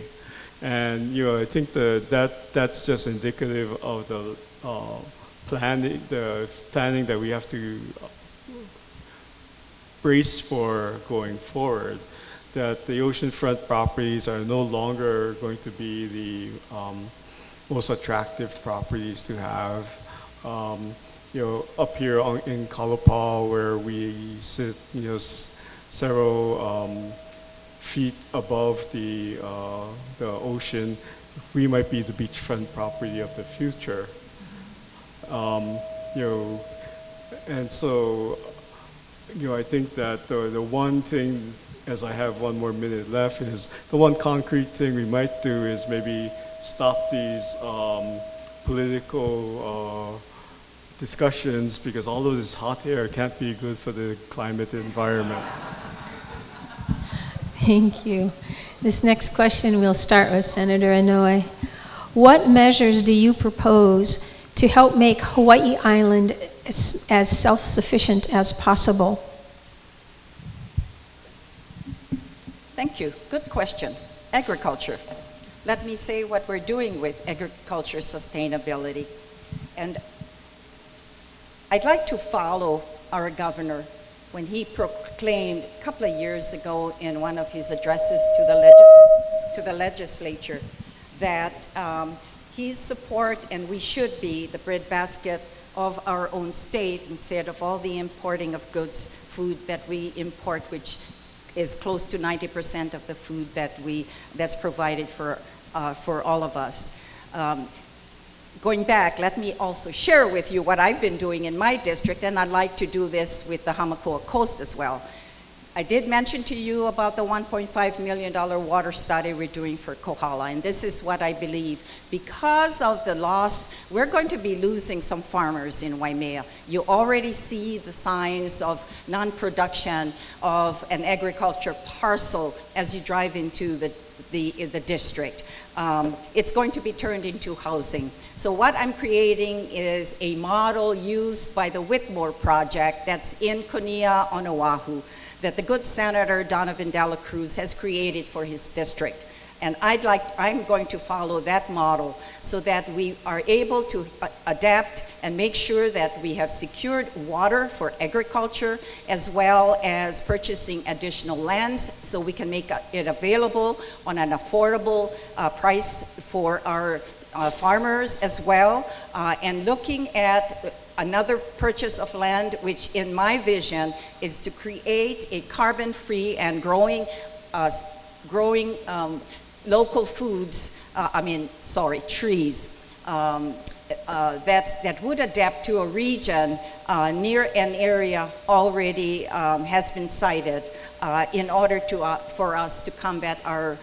And I think that's just indicative of the planning that we have to brace for going forward. That the oceanfront properties are no longer going to be the most attractive properties to have. Up here in Kalapa, where we sit, several feet above the ocean, we might be the beachfront property of the future. And so, I think that the one thing, as I have one more minute left, is the one concrete thing we might do is maybe stop these political discussions, because all of this hot air can't be good for the climate environment. Thank you. This next question we'll start with Senator Inouye. What measures do you propose to help make Hawaii Island as self-sufficient as possible? Thank you. Good question. Agriculture. Let me say what we're doing with agriculture sustainability. And I'd like to follow our governor when he proclaimed a couple of years ago in one of his addresses to the legislature that he support, and we should be, the breadbasket of our own state instead of all the importing of goods, food that we import, which is close to 90% of the food that's provided for all of us. Going back, let me also share with you what I've been doing in my district, and I'd like to do this with the Honoka'a Coast as well. I did mention to you about the $1.5 million water study we're doing for Kohala, and this is what I believe. Because of the loss, we're going to be losing some farmers in Waimea. You already see the signs of non-production of an agriculture parcel as you drive into the district. It's going to be turned into housing. So what I'm creating is a model used by the Whitmore Project that's in Kunia on Oahu, that the good Senator Donovan Dela Cruz has created for his district. And I'm going to follow that model so that we are able to adapt and make sure that we have secured water for agriculture, as well as purchasing additional lands so we can make it available on an affordable price for our farmers as well, and looking at another purchase of land, which in my vision is to create a carbon-free and growing local foods, trees, that would adapt to a region near an area already has been cited in order for us to combat our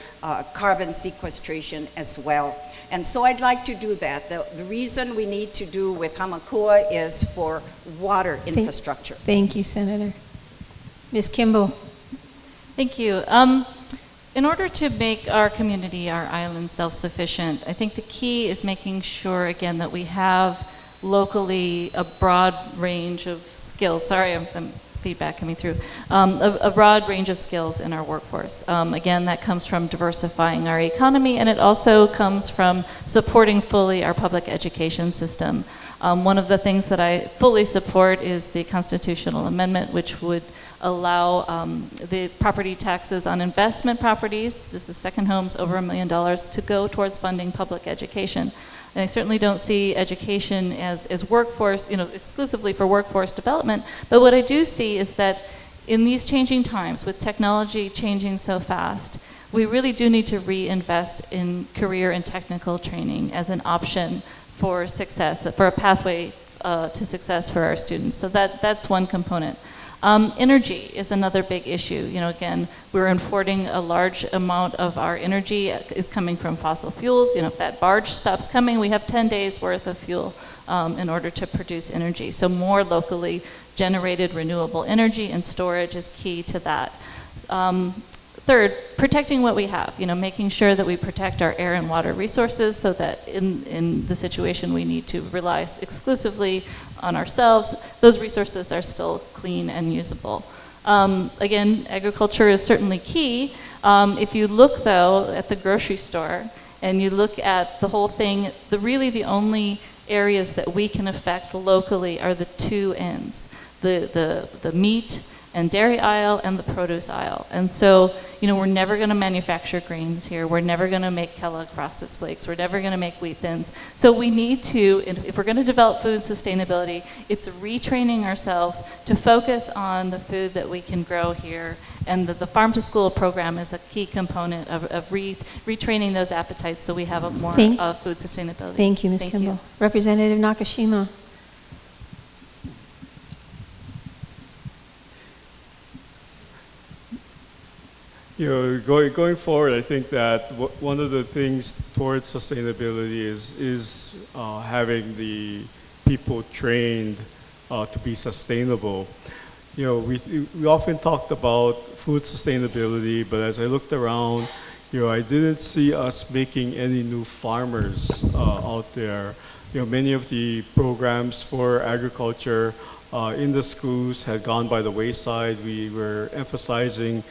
carbon sequestration as well. And so I'd like to do that. The reason we need to do with Honoka'a is for water infrastructure. Thank you, Senator. Ms. Kimball. Thank you. In order to make our community, our island, self-sufficient, I think the key is making sure, again, that we have locally a broad range of skills. Sorry, I'm feedback coming through. A broad range of skills in our workforce. Again, that comes from diversifying our economy, and it also comes from supporting fully our public education system. One of the things that I fully support is the constitutional amendment, which would allow the property taxes on investment properties, this is second homes over $1 million, to go towards funding public education. And I certainly don't see education as workforce, exclusively for workforce development, but what I do see is that in these changing times, with technology changing so fast, we really do need to reinvest in career and technical training as an option for success, for a pathway to success for our students. So that's one component. Energy is another big issue. Again, we're importing a large amount of our energy is coming from fossil fuels. If that barge stops coming, we have 10 days worth of fuel in order to produce energy. So more locally generated renewable energy and storage is key to that. Third, protecting what we have, making sure that we protect our air and water resources so that in the situation we need to rely exclusively on ourselves, those resources are still clean and usable. Again, agriculture is certainly key. If you look, though, at the grocery store and you look at the whole thing, really the only areas that we can affect locally are the two ends, the meat and dairy aisle and the produce aisle. And so, we're never going to manufacture grains here. We're never going to make Kellogg Frosted Flakes. We're never going to make wheat thins. So we need to, if we're going to develop food sustainability, it's retraining ourselves to focus on the food that we can grow here. And the Farm to School program is a key component of retraining those appetites so we have a more food sustainability. Thank you, Ms. Kimball. Representative Nakashima. Going forward, I think that one of the things towards sustainability is having the people trained to be sustainable. You know, we often talked about food sustainability, but as I looked around, you know, I didn't see us making any new farmers out there. You know, many of the programs for agriculture in the schools had gone by the wayside. We were emphasizing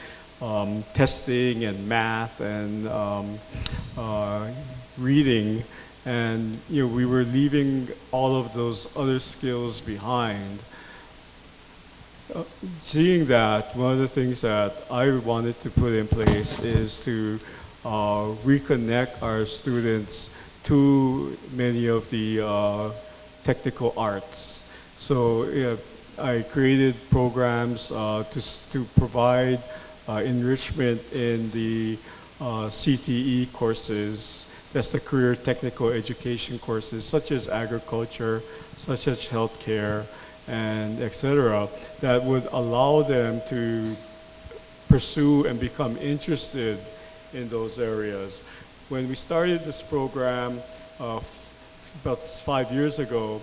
testing and math and reading, and you know, we were leaving all of those other skills behind. Seeing that, one of the things that I wanted to put in place is to reconnect our students to many of the technical arts. So I created programs to provide enrichment in the CTE courses. That's the career technical education courses, such as agriculture, such as healthcare, and etc., that would allow them to pursue and become interested in those areas. When we started this program about 5 years ago,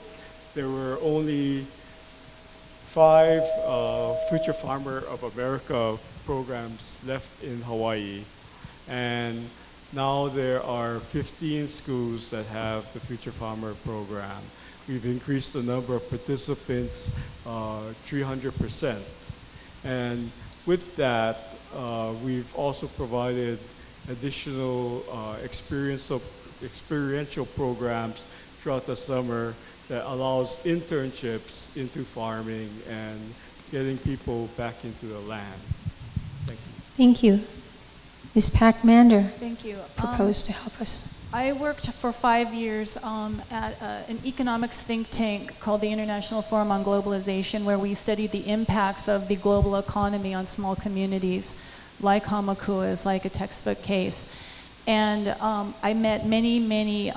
there were only 5 Future Farmer of America programs left in Hawaii, and now there are 15 schools that have the Future Farmer program. We've increased the number of participants 300%. And with that, we've also provided additional experiential programs throughout the summer that allows internships into farming and getting people back into the land. Thank you. Thank you. Ms. Pac-Mander Thank you. proposed to help us. I worked for 5 years at an economics think tank called the International Forum on Globalization, where we studied the impacts of the global economy on small communities, like Honoka'a is like a textbook case. And I met many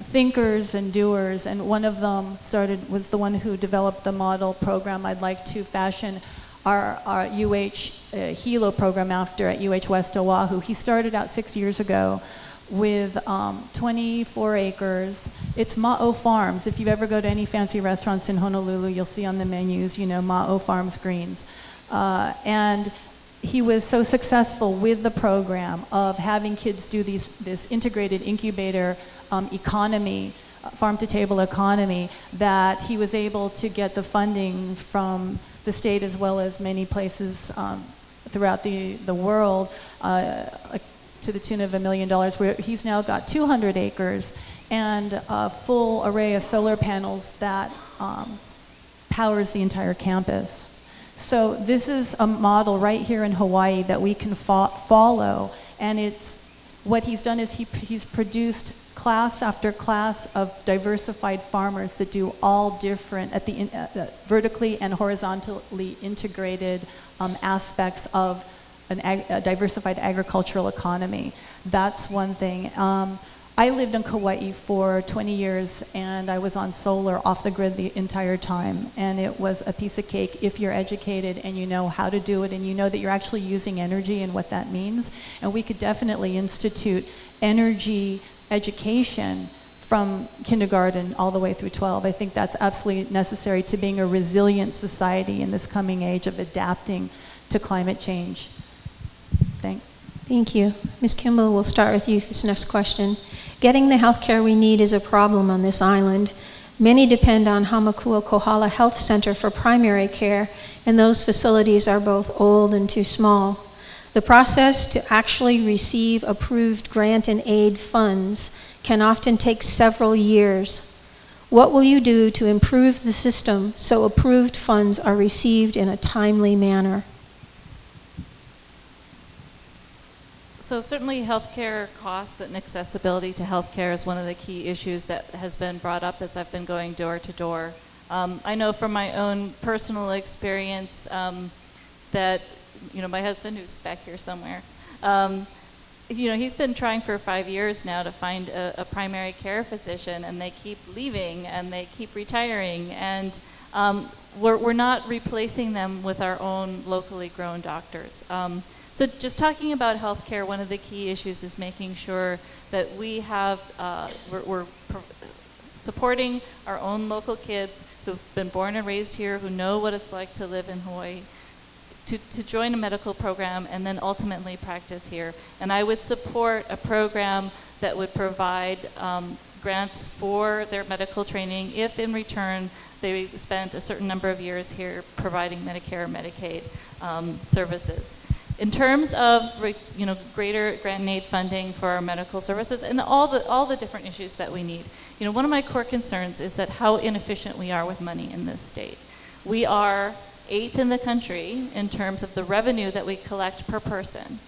thinkers and doers, and one of them was the one who developed the model program I'd like to fashion our Hilo program after at UH West Oahu. He started out 6 years ago with 24 acres. It's Ma'o Farms. If you ever go to any fancy restaurants in Honolulu, you'll see on the menus, you know, Ma'o Farms greens. And he was so successful with the program of having kids do this integrated incubator economy, farm-to-table economy, that he was able to get the funding from the state as well as many places throughout the world, to the tune of $1 million, where he's now got 200 acres and a full array of solar panels that powers the entire campus. So this is a model right here in Hawaii that we can follow, and what he's done is he's produced class after class of diversified farmers that do all different at the vertically and horizontally integrated aspects of a diversified agricultural economy. That's one thing. I lived in Kauai for 20 years, and I was on solar off the grid the entire time, and it was a piece of cake if you're educated and you know how to do it and you know that you're actually using energy and what that means. And we could definitely institute energy education from kindergarten all the way through 12. I think that's absolutely necessary to being a resilient society in this coming age of adapting to climate change. Thanks. Thank you. Ms. Kimball, we'll start with you this next question. Getting the health care we need is a problem on this island. Many depend on Hamakua Kohala Health Center for primary care, and those facilities are both old and too small. The process to actually receive approved grant and aid funds can often take several years. What will you do to improve the system so approved funds are received in a timely manner? So certainly healthcare costs and accessibility to healthcare is one of the key issues that has been brought up as I've been going door to door. I know from my own personal experience that, you know, my husband, who's back here somewhere, you know, he's been trying for 5 years now to find a primary care physician, and they keep leaving and they keep retiring, and we're not replacing them with our own locally grown doctors. So just talking about healthcare, one of the key issues is making sure that we have, supporting our own local kids who've been born and raised here, who know what it's like to live in Hawaii, to join a medical program and then ultimately practice here. And I would support a program that would provide grants for their medical training if in return they spent a certain number of years here providing Medicare or Medicaid services. In terms of greater grant and aid funding for our medical services and all the different issues that we need, one of my core concerns is that how inefficient we are with money in this state. We are 8th in the country in terms of the revenue that we collect per person,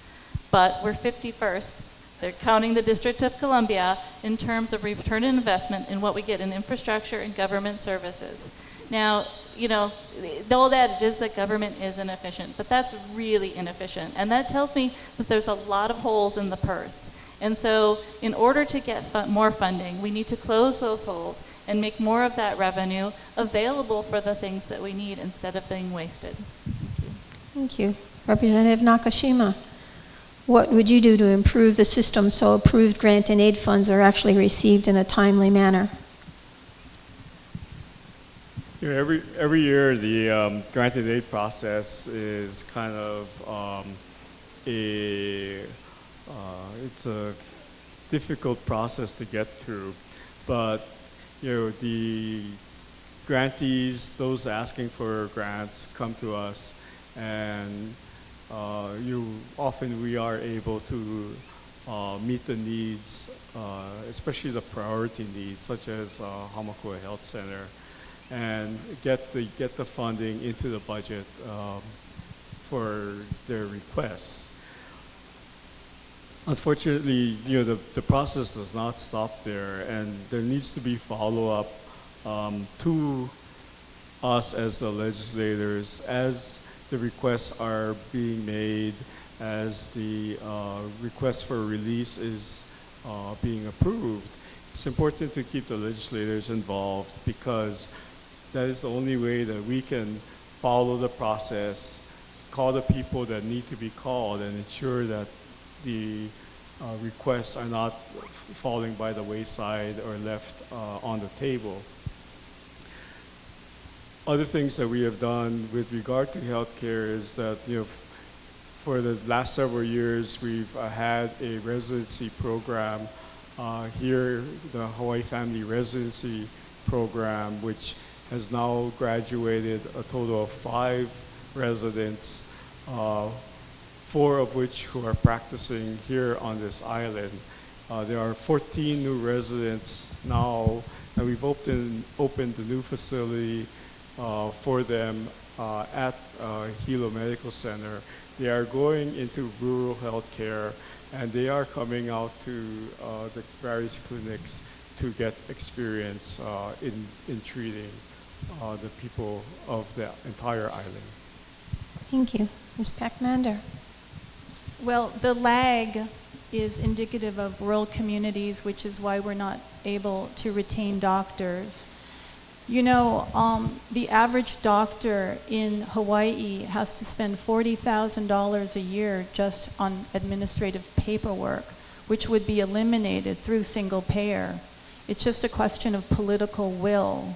but we're 51st. They're counting the District of Columbia in terms of return on investment in what we get in infrastructure and government services. Now, the old adage is that government is inefficient, but that's really inefficient. And that tells me that there's a lot of holes in the purse. And so in order to get more funding, we need to close those holes and make more of that revenue available for the things that we need instead of being wasted. Thank you. Representative Nakashima, what would you do to improve the system so approved grant and aid funds are actually received in a timely manner? Every year the grant and aid process is kind of it's a difficult process to get through, but the grantees, those asking for grants, come to us, and often we are able to meet the needs, especially the priority needs, such as Honoka'a Health Center, and get the funding into the budget for their requests. Unfortunately, the process does not stop there, and there needs to be follow-up to us as the legislators as the requests are being made, as the request for release is being approved. It's important to keep the legislators involved because that is the only way that we can follow the process, call the people that need to be called, and ensure that the requests are not falling by the wayside or left on the table. Other things that we have done with regard to healthcare is that, for the last several years, we've had a residency program here, the Hawaii Family Residency Program, which has now graduated a total of 5 residents, 4 of which who are practicing here on this island. There are 14 new residents now, and we've opened a new facility for them at Hilo Medical Center. They are going into rural health care, and they are coming out to the various clinics to get experience in treating the people of the entire island. Thank you. Ms. Pac-Man. Well, the lag is indicative of rural communities, which is why we're not able to retain doctors. The average doctor in Hawaii has to spend $40,000 a year just on administrative paperwork, which would be eliminated through single payer. It's just a question of political will.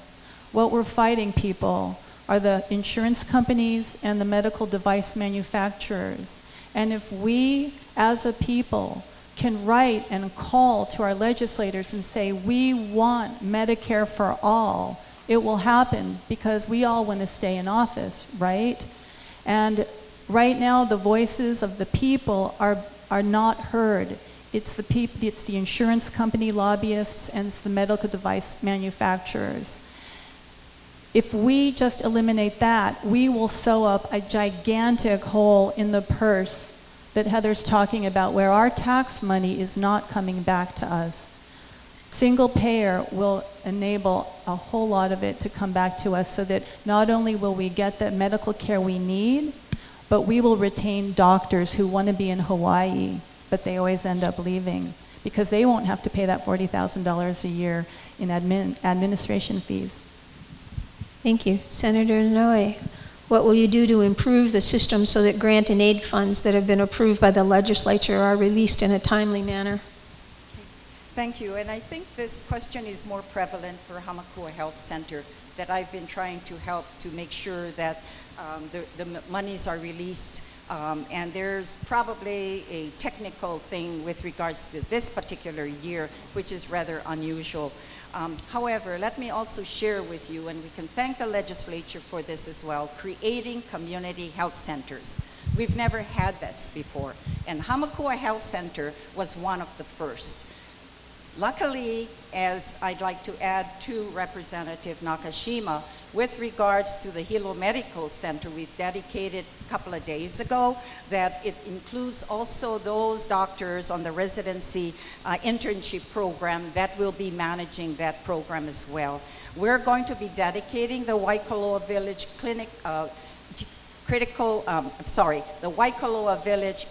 What we're fighting, people, are the insurance companies and the medical device manufacturers. And if we, as a people, can write and call to our legislators and say, we want Medicare for all, it will happen because we all want to stay in office, right? And right now, the voices of the people are not heard. It's the insurance company lobbyists and it's the medical device manufacturers. If we just eliminate that, we will sew up a gigantic hole in the purse that Heather's talking about, where our tax money is not coming back to us. Single payer will enable a whole lot of it to come back to us so that not only will we get the medical care we need, but we will retain doctors who want to be in Hawaii, but they always end up leaving because they won't have to pay that $40,000 a year in administration fees. Thank you. Senator Inouye, what will you do to improve the system so that grant and aid funds that have been approved by the legislature are released in a timely manner? Thank you, and I think this question is more prevalent for Honoka'a Health Center, that I've been trying to help to make sure that the monies are released, and there's probably a technical thing with regards to this particular year, which is rather unusual. However, let me also share with you, and we can thank the legislature for this as well, creating community health centers. We've never had this before, and Honoka'a Health Center was one of the first. Luckily, as I'd like to add to Representative Nakashima, with regards to the Hilo Medical Center, we've dedicated a couple of days ago that it includes also those doctors on the residency internship program that will be managing that program as well. We're going to be dedicating the Waikoloa Village Clinic, the Waikoloa Village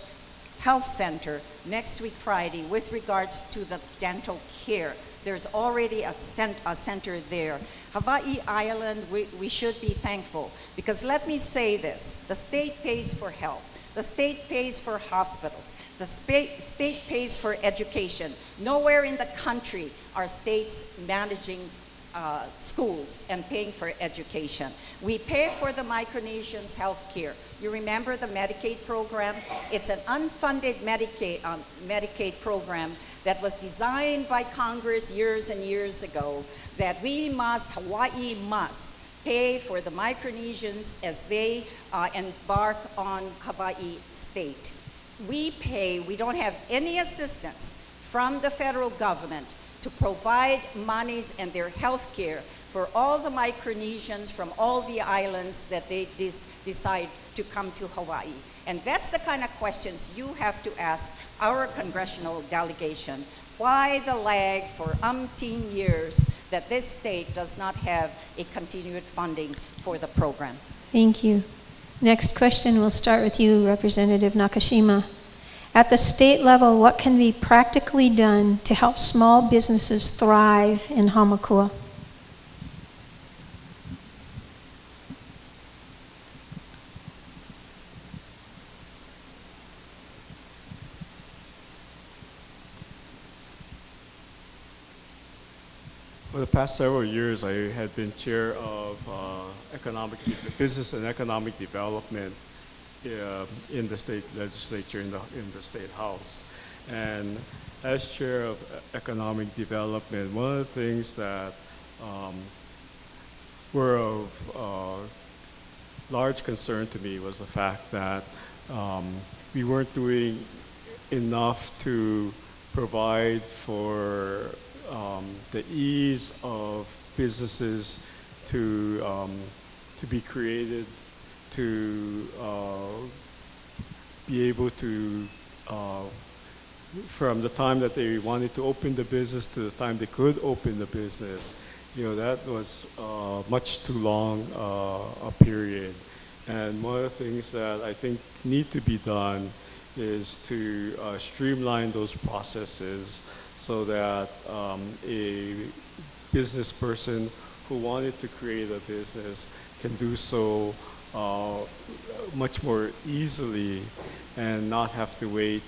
Health Center next week Friday with regards to the dental care. There's already a center there. Hawaii Island, we should be thankful, because let me say this, the state pays for health, the state pays for hospitals, the state pays for education. Nowhere in the country are states managing schools and paying for education. We pay for the Micronesians' health care. You remember the Medicaid program? It's an unfunded Medicaid program that was designed by Congress years and years ago, that Hawaii must pay for the Micronesians as they embark on Hawaii state. We don't have any assistance from the federal government to provide monies and their health care for all the Micronesians from all the islands that they decide to come to Hawaii. And that's the kind of questions you have to ask our congressional delegation. Why the lag for umpteen years that this state does not have a continued funding for the program? Thank you. Next question, we'll start with you, Representative Nakashima. At the state level, what can be practically done to help small businesses thrive in Honoka'a? For the past several years, I had been chair of business and economic development in the state legislature, in the state house. And as chair of economic development, one of the things that were of large concern to me was the fact that we weren't doing enough to provide for the ease of businesses to be created, to be able to, from the time that they wanted to open the business to the time they could open the business, that was much too long a period. And one of the things that I think need to be done is to streamline those processes so that a business person who wanted to create a business can do so much more easily and not have to wait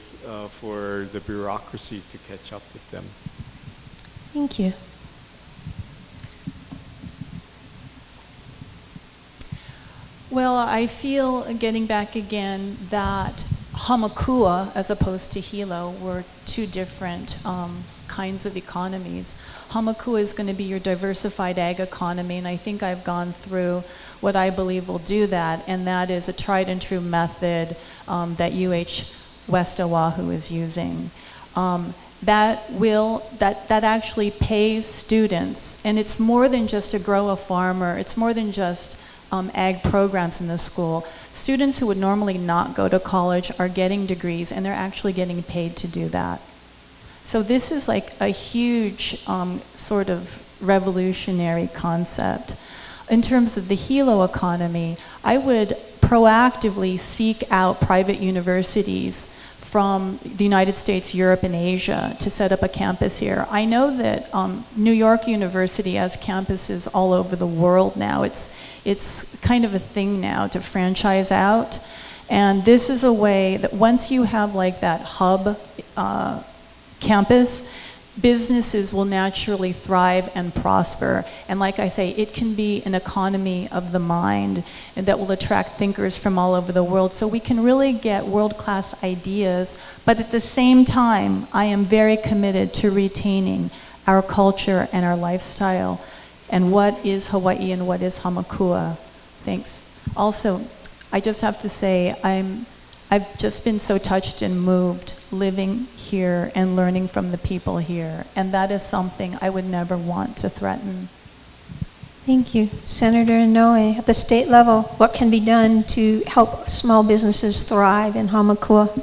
for the bureaucracy to catch up with them. Thank you. Well, I feel, getting back again, that Honoka'a, as opposed to Hilo, were two different kinds of economies. Honoka'a is going to be your diversified ag economy, and I think I've gone through what I believe will do that, and that is a tried and true method that UH West Oahu is using. That actually pays students, and it's more than just to grow a farmer, it's more than just ag programs in the school. Students who would normally not go to college are getting degrees, and they're actually getting paid to do that. So this is like a huge sort of revolutionary concept. In terms of the Hilo economy, I would proactively seek out private universities from the United States, Europe, and Asia to set up a campus here. I know that New York University has campuses all over the world now. It's kind of a thing now to franchise out. And this is a way that once you have like that hub campus, businesses will naturally thrive and prosper. And like I say, it can be an economy of the mind and that will attract thinkers from all over the world. So we can really get world-class ideas, but at the same time, I am very committed to retaining our culture and our lifestyle. And what is Hawaii and what is Honoka'a? Thanks. Also, I just have to say, I've just been so touched and moved living here and learning from the people here. And that is something I would never want to threaten. Thank you. Senator Inouye, at the state level, what can be done to help small businesses thrive in Honoka'a?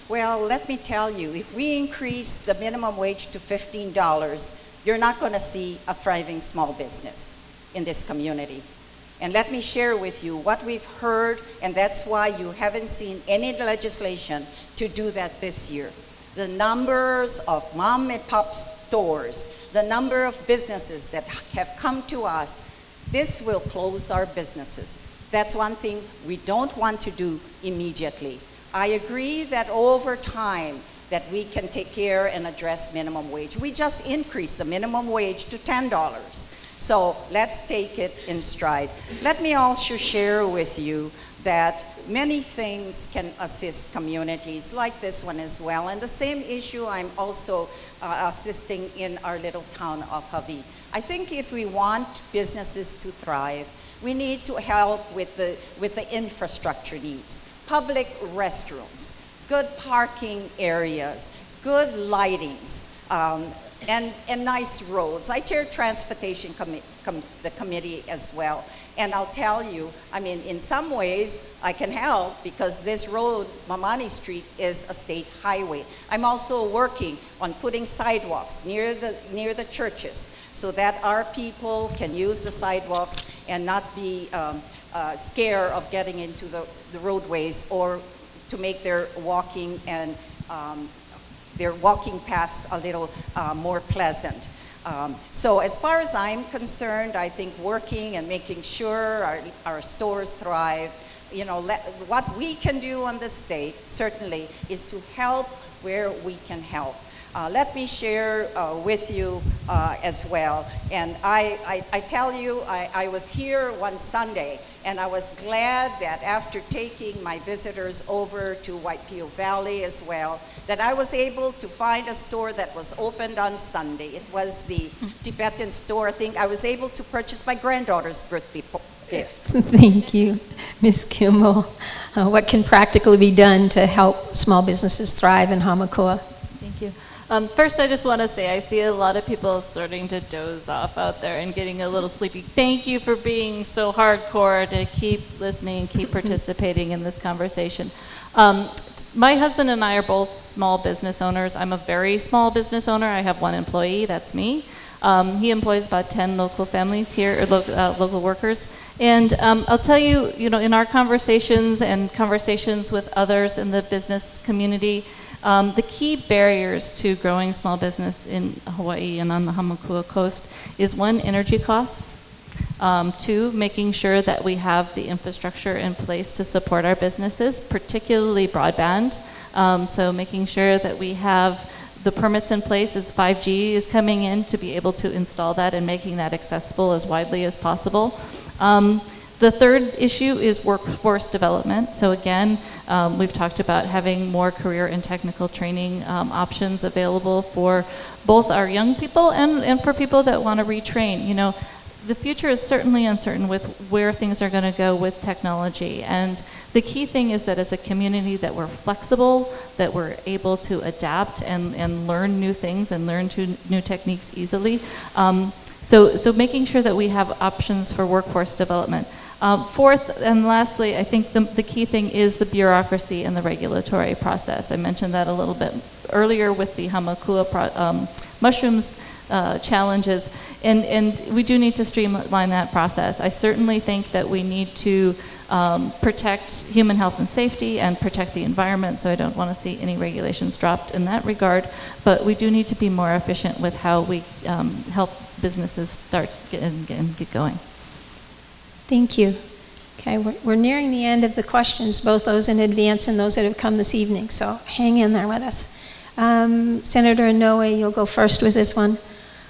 Well, let me tell you, if we increase the minimum wage to $15, you're not going to see a thriving small business in this community. And let me share with you what we've heard, and that's why you haven't seen any legislation to do that this year. The numbers of mom and pop stores, the number of businesses that have come to us, this will close our businesses. That's one thing we don't want to do immediately. I agree that over time that we can take care and address minimum wage. We just increased the minimum wage to $10. So let's take it in stride. Let me also share with you that many things can assist communities like this one as well. And the same issue I'm also assisting in our little town of Hawi. I think if we want businesses to thrive, we need to help with the infrastructure needs. Public restrooms, good parking areas, good lightings, and nice roads. I chair transportation the committee as well. And I'll tell you, I mean, in some ways, I can help because this road, Mamani Street, is a state highway. I'm also working on putting sidewalks near the churches so that our people can use the sidewalks and not be scared of getting into the roadways, or to make their walking and their walking paths a little more pleasant. So as far as I'm concerned, I think working and making sure our stores thrive, you know, what we can do on the state certainly is to help where we can help. Let me share with you as well. And I tell you, I was here one Sunday, and I was glad that after taking my visitors over to Waipio Valley as well, that I was able to find a store that was opened on Sunday. It was the Tibetan store. I think I was able to purchase my granddaughter's birthday gift. Thank you, Ms. Kimball. What can practically be done to help small businesses thrive in Honoka'a? Thank you. First, I just want to say I see a lot of people starting to doze off out there and getting a little sleepy. Thank you for being so hardcore to keep listening, keep participating in this conversation. My husband and I are both small business owners. I'm a very small business owner. I have one employee, that's me. He employs about 10 local families here, or local workers. And I'll tell you, you know, in our conversations and conversations with others in the business community, the key barriers to growing small business in Hawaii and on the Honoka'a coast is one, energy costs. Two, making sure that we have the infrastructure in place to support our businesses, particularly broadband. So making sure that we have the permits in place as 5G is coming in to be able to install that and making that accessible as widely as possible. The third issue is workforce development. So again, we've talked about having more career and technical training options available for both our young people and for people that want to retrain. You know, the future is certainly uncertain with where things are going to go with technology. And the key thing is that as a community that we're flexible, that we're able to adapt and learn new things and learn new techniques easily. So making sure that we have options for workforce development. Fourth and lastly, I think the key thing is the bureaucracy and the regulatory process. I mentioned that a little bit earlier with the Honoka'a mushrooms challenges, and we do need to streamline that process. I certainly think that we need to protect human health and safety and protect the environment, so I don't want to see any regulations dropped in that regard, but we do need to be more efficient with how we help businesses start and get going. Thank you. Okay, we're nearing the end of the questions, both those in advance and those that have come this evening, so hang in there with us. Senator Inouye, you'll go first with this one.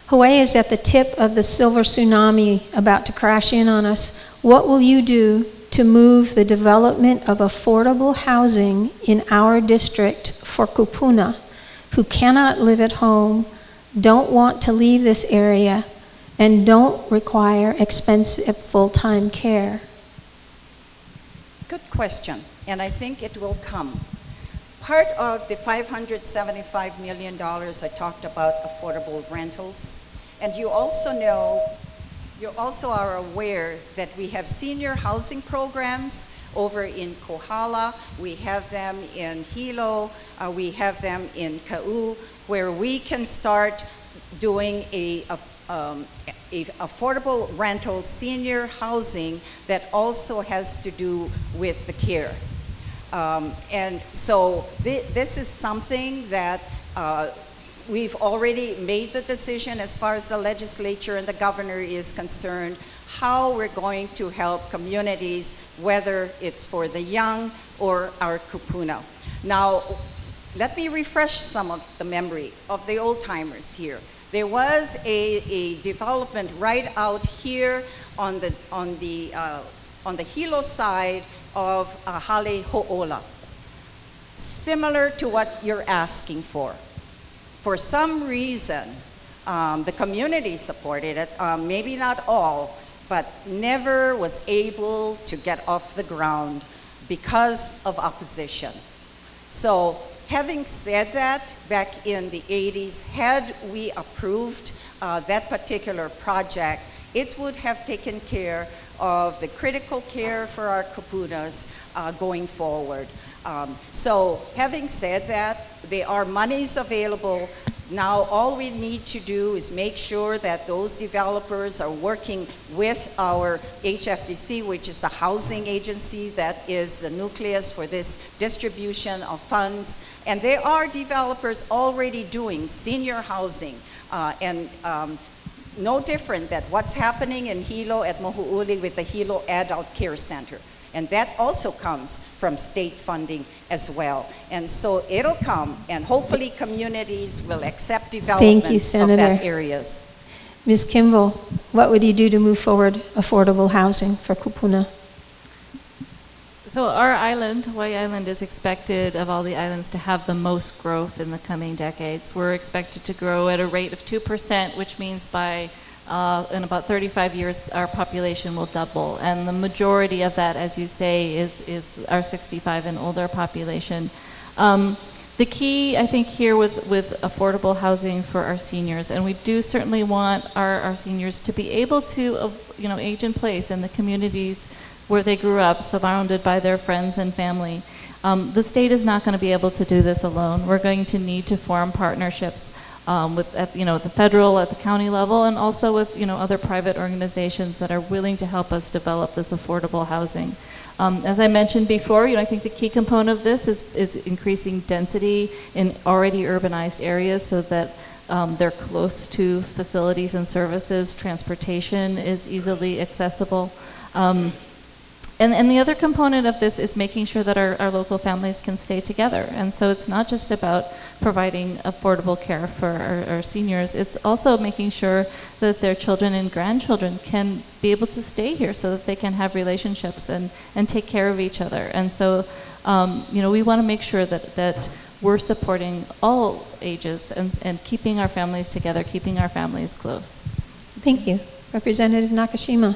Hawaii is at the tip of the silver tsunami about to crash in on us. What will you do to move the development of affordable housing in our district for Kupuna, who cannot live at home, don't want to leave this area, and don't require expensive full-time care? Good question, and I think it will come. Part of the $575 million I talked about affordable rentals, and you also know, you also are aware that we have senior housing programs over in Kohala, we have them in Hilo, we have them in Ka'u, where we can start doing a affordable rental senior housing that also has to do with the care. And so this is something that we've already made the decision as far as the legislature and the governor is concerned, how we're going to help communities, whether it's for the young or our kupuna. Now, let me refresh some of the memory of the old timers here. There was a development right out here on the Hilo side of Hale Ho'ola, similar to what you're asking for. For some reason, the community supported it, maybe not all, but never was able to get off the ground because of opposition. So having said that, back in the 80s, had we approved that particular project, it would have taken care of the critical care for our kupunas going forward. So having said that, there are monies available. Now all we need to do is make sure that those developers are working with our HFDC, which is the housing agency that is the nucleus for this distribution of funds. And there are developers already doing senior housing no different than what's happening in Hilo at Mohu'uli with the Hilo Adult Care Center. And that also comes from state funding as well. And so it'll come, and hopefully communities will accept development of that areas. Ms. Kimball, what would you do to move forward affordable housing for Kupuna? So our island, Hawaii Island, is expected of all the islands to have the most growth in the coming decades. We're expected to grow at a rate of 2%, which means by in about 35 years, our population will double. And the majority of that, as you say, is our 65 and older population. The key, I think, here with affordable housing for our seniors, and we do certainly want our seniors to be able to age in place in the communities where they grew up, surrounded by their friends and family. The state is not going to be able to do this alone. We're going to need to form partnerships at the federal, at the county level, and also with other private organizations that are willing to help us develop this affordable housing. As I mentioned before, I think the key component of this is increasing density in already urbanized areas so that they're close to facilities and services. Transportation is easily accessible. And the other component of this is making sure that our local families can stay together. And so it's not just about providing affordable care for our seniors, it's also making sure that their children and grandchildren can be able to stay here so that they can have relationships and take care of each other. And so, we want to make sure that we're supporting all ages and keeping our families together, keeping our families close. Thank you. Representative Nakashima.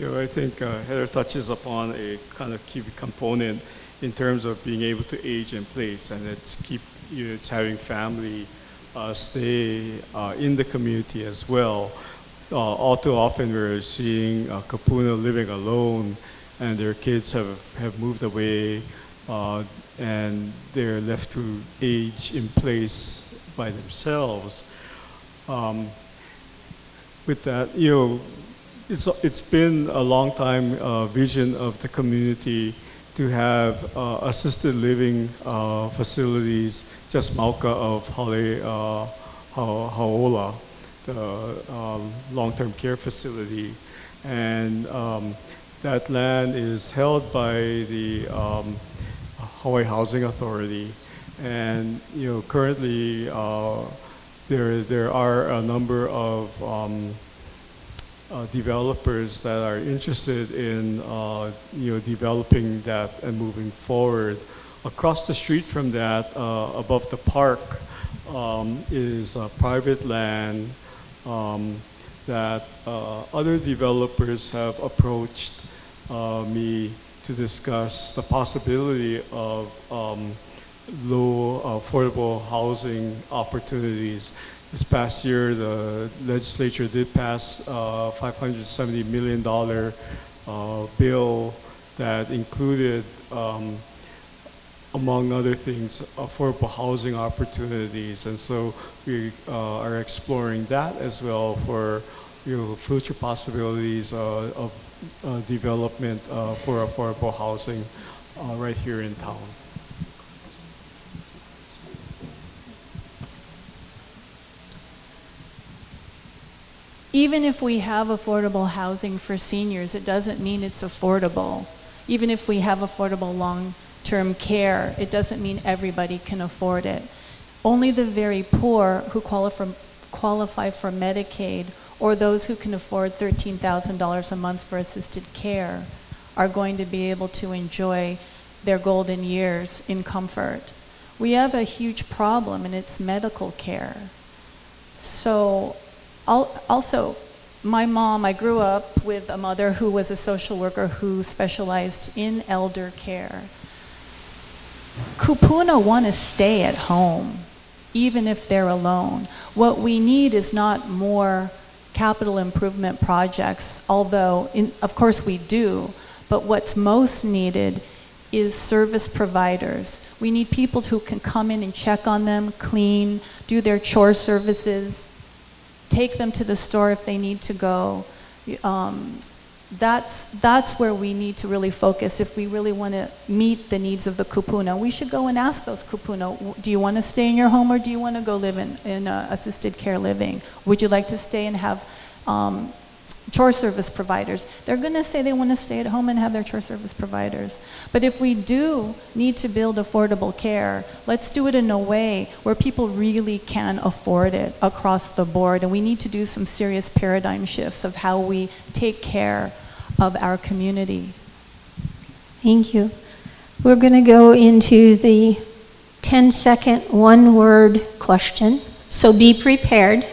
I think Heather touches upon a kind of key component in terms of being able to age in place, and it's having family stay in the community as well. All too often we're seeing Kupuna living alone, and their kids have moved away, and they're left to age in place by themselves. With that, it's been a long time vision of the community to have assisted living facilities, just Mauka of Hauola, the long-term care facility. And that land is held by the Hawaii Housing Authority. And currently there are a number of developers that are interested in developing that and moving forward. Across the street from that, above the park, is private land that other developers have approached me to discuss the possibility of low affordable housing opportunities. This past year, the legislature did pass a $570 million bill that included, among other things, affordable housing opportunities. And so we are exploring that as well for future possibilities of development for affordable housing right here in town. Even if we have affordable housing for seniors, it doesn't mean it's affordable. Even if we have affordable long-term care, it doesn't mean everybody can afford it. Only the very poor who qualify for Medicaid, or those who can afford $13,000 a month for assisted care, are going to be able to enjoy their golden years in comfort. We have a huge problem, and it's medical care. So also, my mom, I grew up with a mother who was a social worker who specialized in elder care. Kupuna want to stay at home, even if they're alone. What we need is not more capital improvement projects, although of course we do, but what's most needed is service providers. We need people who can come in and check on them, clean, do their chore services, take them to the store if they need to go. That's where we need to really focus if we really want to meet the needs of the kupuna. We should go and ask those kupuna, do you want to stay in your home or do you want to go live in assisted care living? Would you like to stay and have chore service providers? They're going to say they want to stay at home and have their chore service providers. But if we do need to build affordable care, let's do it in a way where people really can afford it across the board. And we need to do some serious paradigm shifts of how we take care of our community. Thank you. We're going to go into the 10-second, one-word question. So be prepared.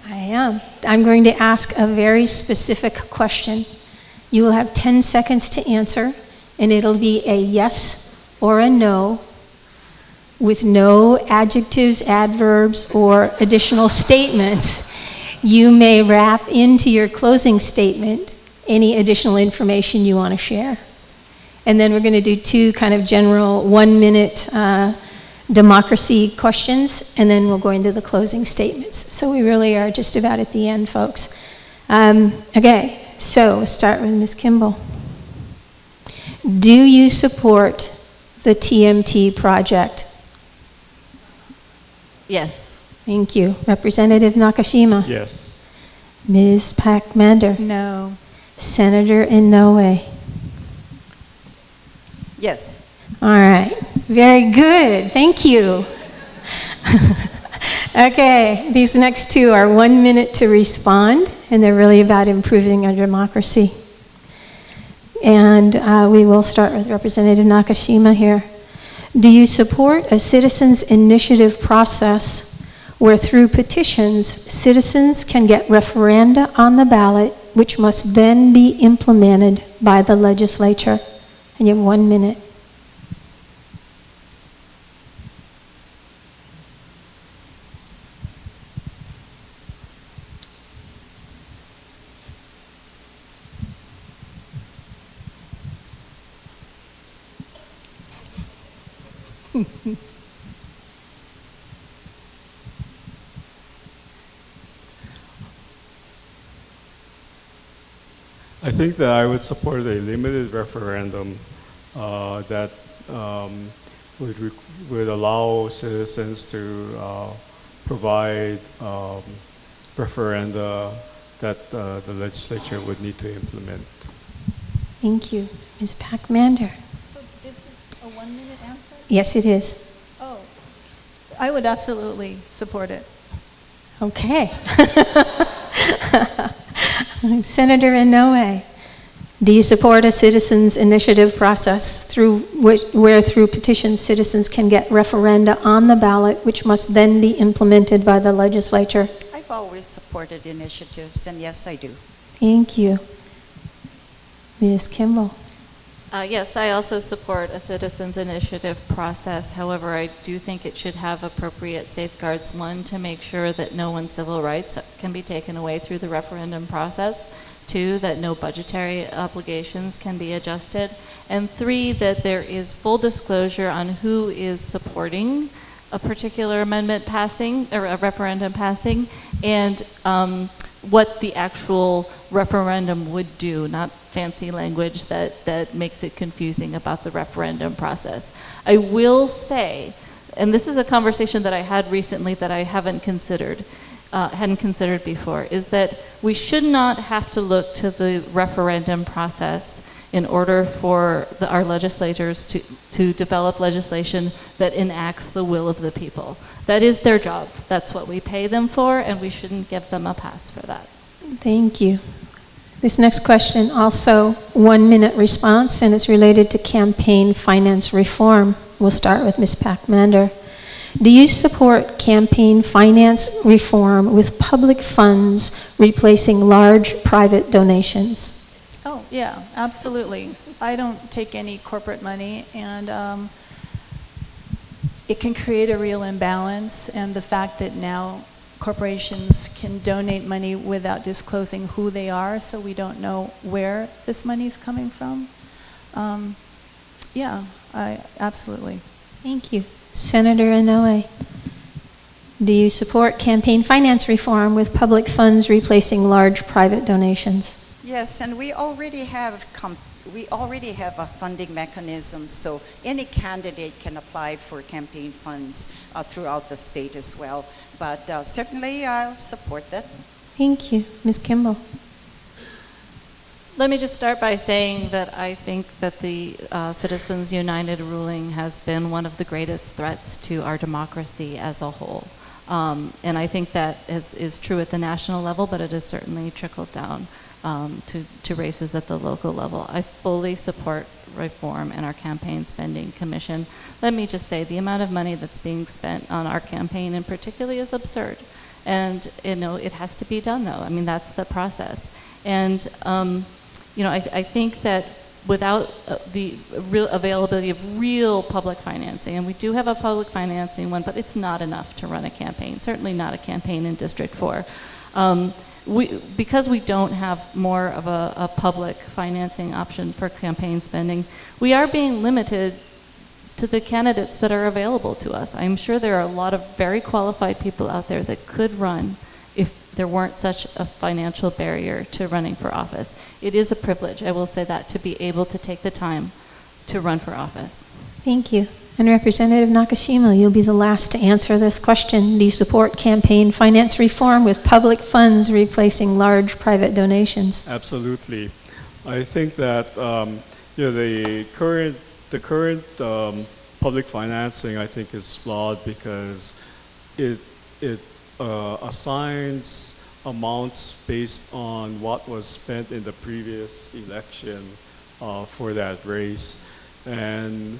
I am. I'm going to ask a very specific question. You will have 10 seconds to answer, and it'll be a yes or a no, with no adjectives, adverbs, or additional statements. You may wrap into your closing statement any additional information you want to share. And then we're going to do two kind of general 1-minute democracy questions, and then we'll go into the closing statements. So we really are just about at the end, folks. Okay, so we'll start with Ms. Kimball. Do you support the TMT project? Yes. Thank you. Representative Nakashima? Yes. Ms. Pac-Man? No. Senator Inouye? Yes. All right. Very good. Thank you. Okay, these next two are 1 minute to respond, and they're really about improving our democracy. And we will start with Representative Nakashima here. Do you support a citizens' initiative process where through petitions, citizens can get referenda on the ballot, which must then be implemented by the legislature? And you have 1 minute. I think that I would support a limited referendum that would allow citizens to provide referenda that the legislature would need to implement. Thank you. Ms. Pac-Man? So Yes, it is. Oh, I would absolutely support it. Okay. Senator Inouye, do you support a citizens' initiative process where through petitions citizens can get referenda on the ballot, which must then be implemented by the legislature? I've always supported initiatives, and yes, I do. Thank you. Ms. Kimball. Yes, I also support a citizens initiative process. However, I do think it should have appropriate safeguards. One, to make sure that no one's civil rights can be taken away through the referendum process. Two, that no budgetary obligations can be adjusted. And three, that there is full disclosure on who is supporting a particular amendment passing, or a referendum passing, and what the actual referendum would do, not fancy language that makes it confusing about the referendum process. I will say, and this is a conversation that I had recently that I hadn't considered before, is that we should not have to look to the referendum process in order for our legislators to develop legislation that enacts the will of the people. That is their job. That's what we pay them for, and we shouldn't give them a pass for that. Thank you. This next question, also 1 minute response, and it's related to campaign finance reform. We'll start with Ms. Pac-Man. Do you support campaign finance reform with public funds replacing large private donations? Oh, yeah, absolutely. I don't take any corporate money, and it can create a real imbalance, and the fact that now corporations can donate money without disclosing who they are, so we don't know where this money is coming from. Yeah, absolutely. Thank you. Senator Inouye, do you support campaign finance reform with public funds replacing large private donations? Yes, and we already have a funding mechanism, so any candidate can apply for campaign funds throughout the state as well. But certainly I'll support that. Thank you. Ms. Kimball. Let me just start by saying that I think that the Citizens United ruling has been one of the greatest threats to our democracy as a whole. And I think that is true at the national level, but it has certainly trickled down to races at the local level. I fully support reform and our campaign spending commission. Let me just say, the amount of money that's being spent on our campaign in particular is absurd. And it has to be done, though. I mean, that's the process. And I think that without the real availability of real public financing, and we do have a public financing one, but it's not enough to run a campaign, certainly not a campaign in District 4. Because we don't have more of a public financing option for campaign spending, we are being limited to the candidates that are available to us. I'm sure there are a lot of very qualified people out there that could run if there weren't such a financial barrier to running for office. It is a privilege, I will say that, to be able to take the time to run for office. Thank you. And Representative Nakashima, you'll be the last to answer this question. Do you support campaign finance reform with public funds replacing large private donations? Absolutely. I think that the current public financing, I think, is flawed because it assigns amounts based on what was spent in the previous election for that race, and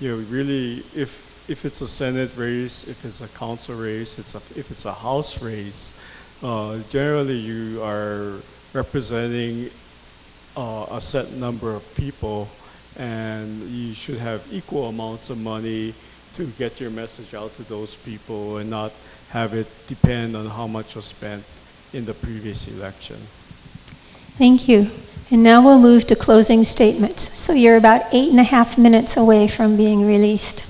really, if it's a Senate race, if it's a council race, if it's a House race, generally you are representing a set number of people, and you should have equal amounts of money to get your message out to those people and not have it depend on how much was spent in the previous election. Thank you. And now we'll move to closing statements. So you're about 8.5 minutes away from being released.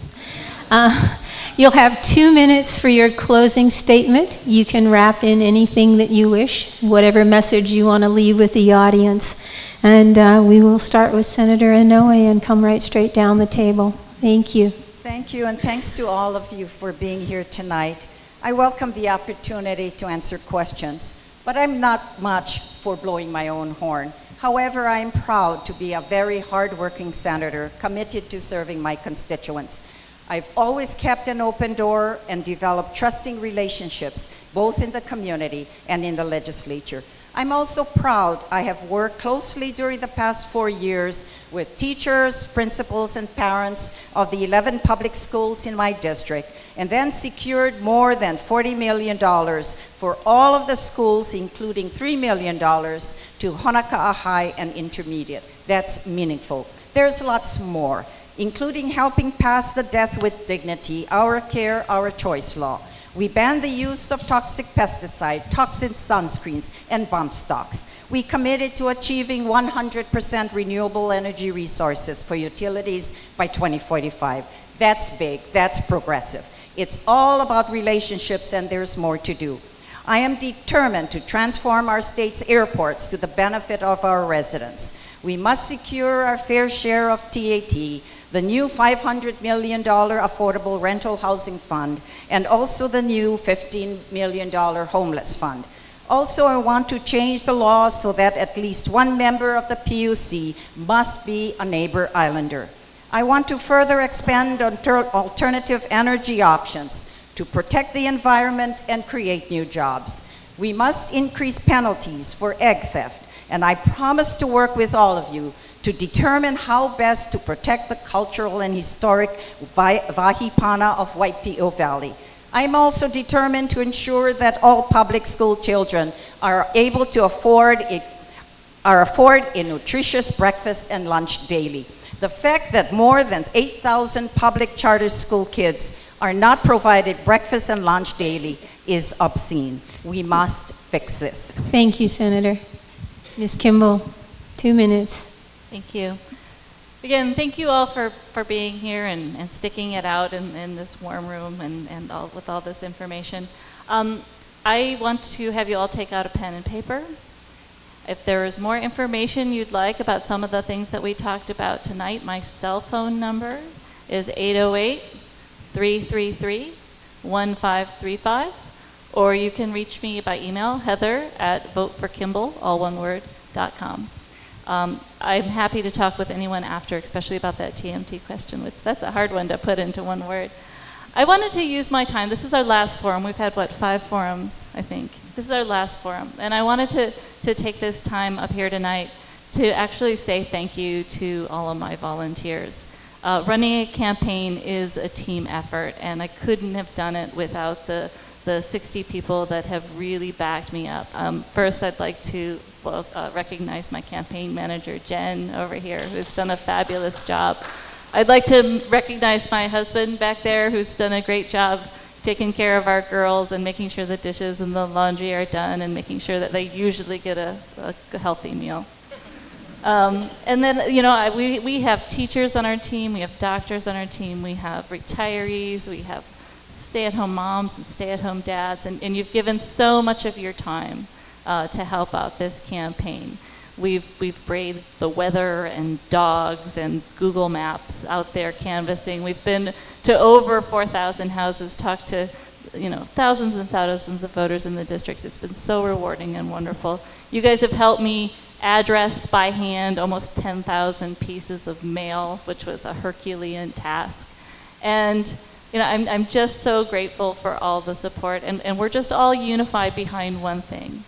You'll have 2 minutes for your closing statement. You can wrap in anything that you wish, whatever message you want to leave with the audience. And we will start with Senator Inouye and come right straight down the table. Thank you. Thank you, and thanks to all of you for being here tonight. I welcome the opportunity to answer questions, but I'm not much for blowing my own horn. However, I am proud to be a very hardworking senator committed to serving my constituents. I've always kept an open door and developed trusting relationships, both in the community and in the legislature. I'm also proud I have worked closely during the past 4 years with teachers, principals, and parents of the 11 public schools in my district, and then secured more than $40 million for all of the schools, including $3 million to Honoka'a High and Intermediate. That's meaningful. There's lots more, including helping pass the Death with Dignity, Our Care, Our Choice law. We banned the use of toxic pesticide, toxic sunscreens, and bump stocks. We committed to achieving 100% renewable energy resources for utilities by 2045. That's big, that's progressive. It's all about relationships, and there's more to do. I am determined to transform our state's airports to the benefit of our residents. We must secure our fair share of TAT, the new $500 million Affordable Rental Housing Fund, and also the new $15 million Homeless Fund. Also, I want to change the law so that at least one member of the PUC must be a neighbor islander. I want to further expand on alternative energy options to protect the environment and create new jobs. We must increase penalties for egg theft, and I promise to work with all of you to determine how best to protect the cultural and historic Vahipana of Waipio Valley. I'm also determined to ensure that all public school children are able to afford a nutritious breakfast and lunch daily. The fact that more than 8,000 public charter school kids are not provided breakfast and lunch daily is obscene. We must fix this. Thank you, Senator. Ms. Kimball, 2 minutes. Thank you. Again, thank you all for being here and sticking it out in this warm room and with all this information. I want to have you all take out a pen and paper. If there is more information you'd like about some of the things that we talked about tonight, my cell phone number is 808-333-1535, or you can reach me by email, heather@voteforkimball, all one word, .com. I'm happy to talk with anyone after, especially about that TMT question, which that's a hard one to put into one word. I wanted to use my time. This is our last forum. We've had, 5 forums, I think. This is our last forum. And I wanted to take this time up here tonight to actually say thank you to all of my volunteers. Running a campaign is a team effort, and I couldn't have done it without the 60 people that have really backed me up. First, I'd like to recognize my campaign manager, Jen, over here, who's done a fabulous job. I'd like to recognize my husband back there, who's done a great job taking care of our girls and making sure the dishes and the laundry are done and making sure that they usually get a healthy meal. And then, we have teachers on our team, we have doctors on our team, we have retirees, we have stay-at-home moms and stay-at-home dads, and you've given so much of your time to help out this campaign. We've braved the weather and dogs and Google Maps out there canvassing. We've been to over 4,000 houses, talked to thousands and thousands of voters in the district. It's been so rewarding and wonderful. You guys have helped me address by hand almost 10,000 pieces of mail, which was a Herculean task. And I'm just so grateful for all the support, and we're just all unified behind one thing,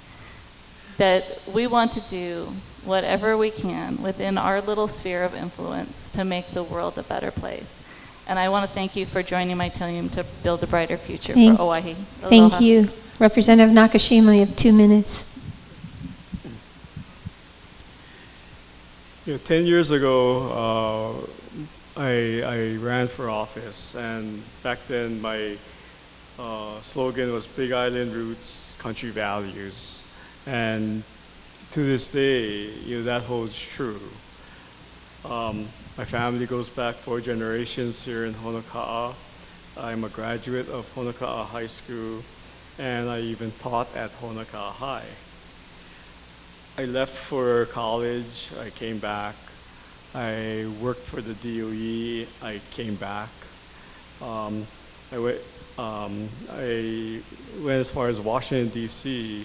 that we want to do whatever we can within our little sphere of influence to make the world a better place. And I want to thank you for joining my team to build a brighter future for Oahe. Aloha. Thank you. Representative Nakashima, you have 2 minutes. 10 years ago, I ran for office, and back then my slogan was Big Island Roots, Country Values. And to this day, that holds true. My family goes back 4 generations here in Honoka'a. I'm a graduate of Honoka'a High School, and I even taught at Honoka'a High. I left for college, I came back. I worked for the DOE, I came back. I went as far as Washington, D.C.,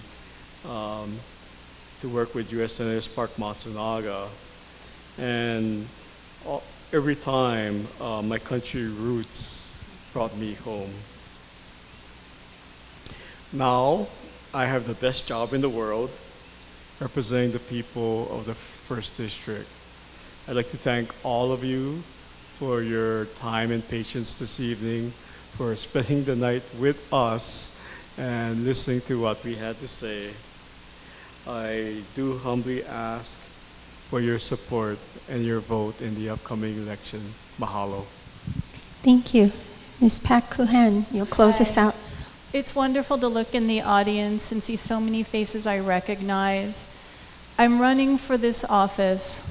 to work with U.S. Senator Spark Matsunaga. And every time, my country roots brought me home. Now, I have the best job in the world, representing the people of the 1st District. I'd like to thank all of you for your time and patience this evening, for spending the night with us and listening to what we had to say. I do humbly ask for your support and your vote in the upcoming election. Mahalo. Thank you. Ms. Pak Kuhan, you'll close us out. It's wonderful to look in the audience and see so many faces I recognize. I'm running for this office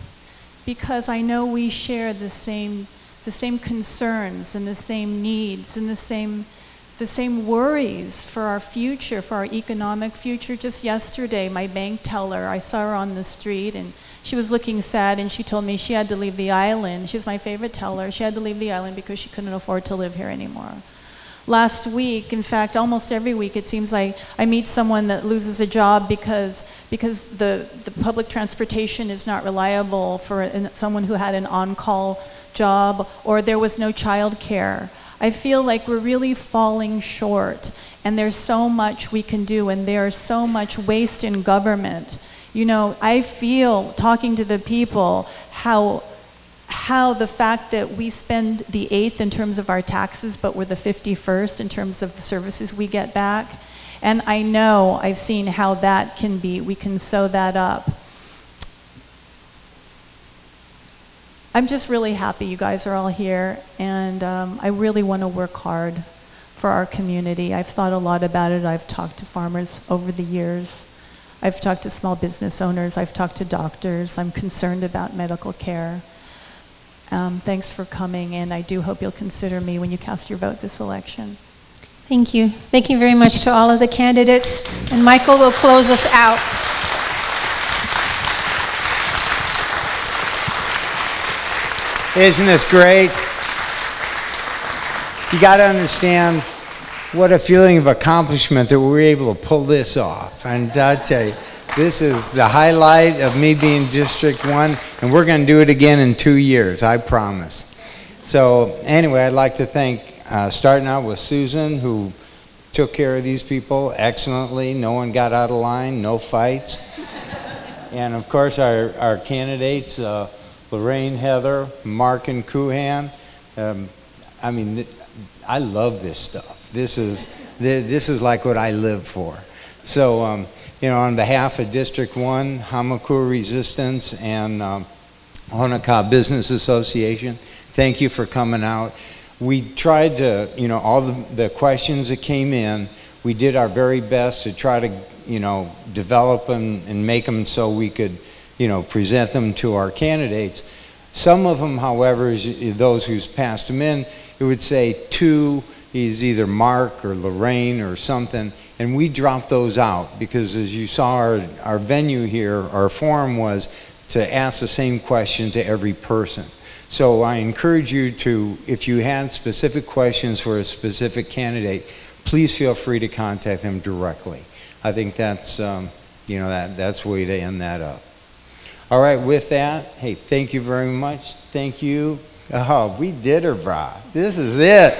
because I know we share the same concerns and the same needs and the same worries for our future, for our economic future. Just yesterday, my bank teller, I saw her on the street and she was looking sad and she told me she had to leave the island. She was my favorite teller. She had to leave the island because she couldn't afford to live here anymore. Last week, in fact, almost every week, it seems like I meet someone that loses a job because the public transportation is not reliable for someone who had an on-call job, or there was no child care. I feel like we're really falling short, and there's so much we can do, and there's so much waste in government. You know, I feel, talking to the people, how the fact that we spend the 8th in terms of our taxes, but we're the 51st in terms of the services we get back. And I know, I've seen how that can be, we can sew that up. I'm just really happy you guys are all here, and I really want to work hard for our community. I've thought a lot about it. I've talked to farmers over the years. I've talked to small business owners. I've talked to doctors. I'm concerned about medical care. Thanks for coming, and I do hope you'll consider me when you cast your vote this election. Thank you. Thank you very much to all of the candidates. And Michael will close us out. Isn't this great? You got to understand what a feeling of accomplishment that we were able to pull this off. And I tell you, this is the highlight of me being District 1, and we're going to do it again in 2 years, I promise. So anyway, I'd like to thank, starting out with Susan, who took care of these people excellently. No one got out of line, no fights. And of course, our candidates, Lorraine, Heather, Mark, and Kuhan. I mean, I love this stuff. This is like what I live for. So, you know, on behalf of District 1, Hamakua Resistance, and Honoka'a Business Association, thank you for coming out. We tried to, you know, all the questions that came in, we did our very best to try to, you know, develop them and make them so we could, you know, present them to our candidates. Some of them, however, those who's passed them in, it would say 2 is either Mark or Lorraine or something, and we dropped those out because, as you saw, our venue here, our forum was to ask the same question to every person. So I encourage you to, if you had specific questions for a specific candidate, please feel free to contact them directly. I think that's, you know, that's the way to end that up. All right, with that, hey, thank you very much. Thank you. Oh, we did her, brah. This is it.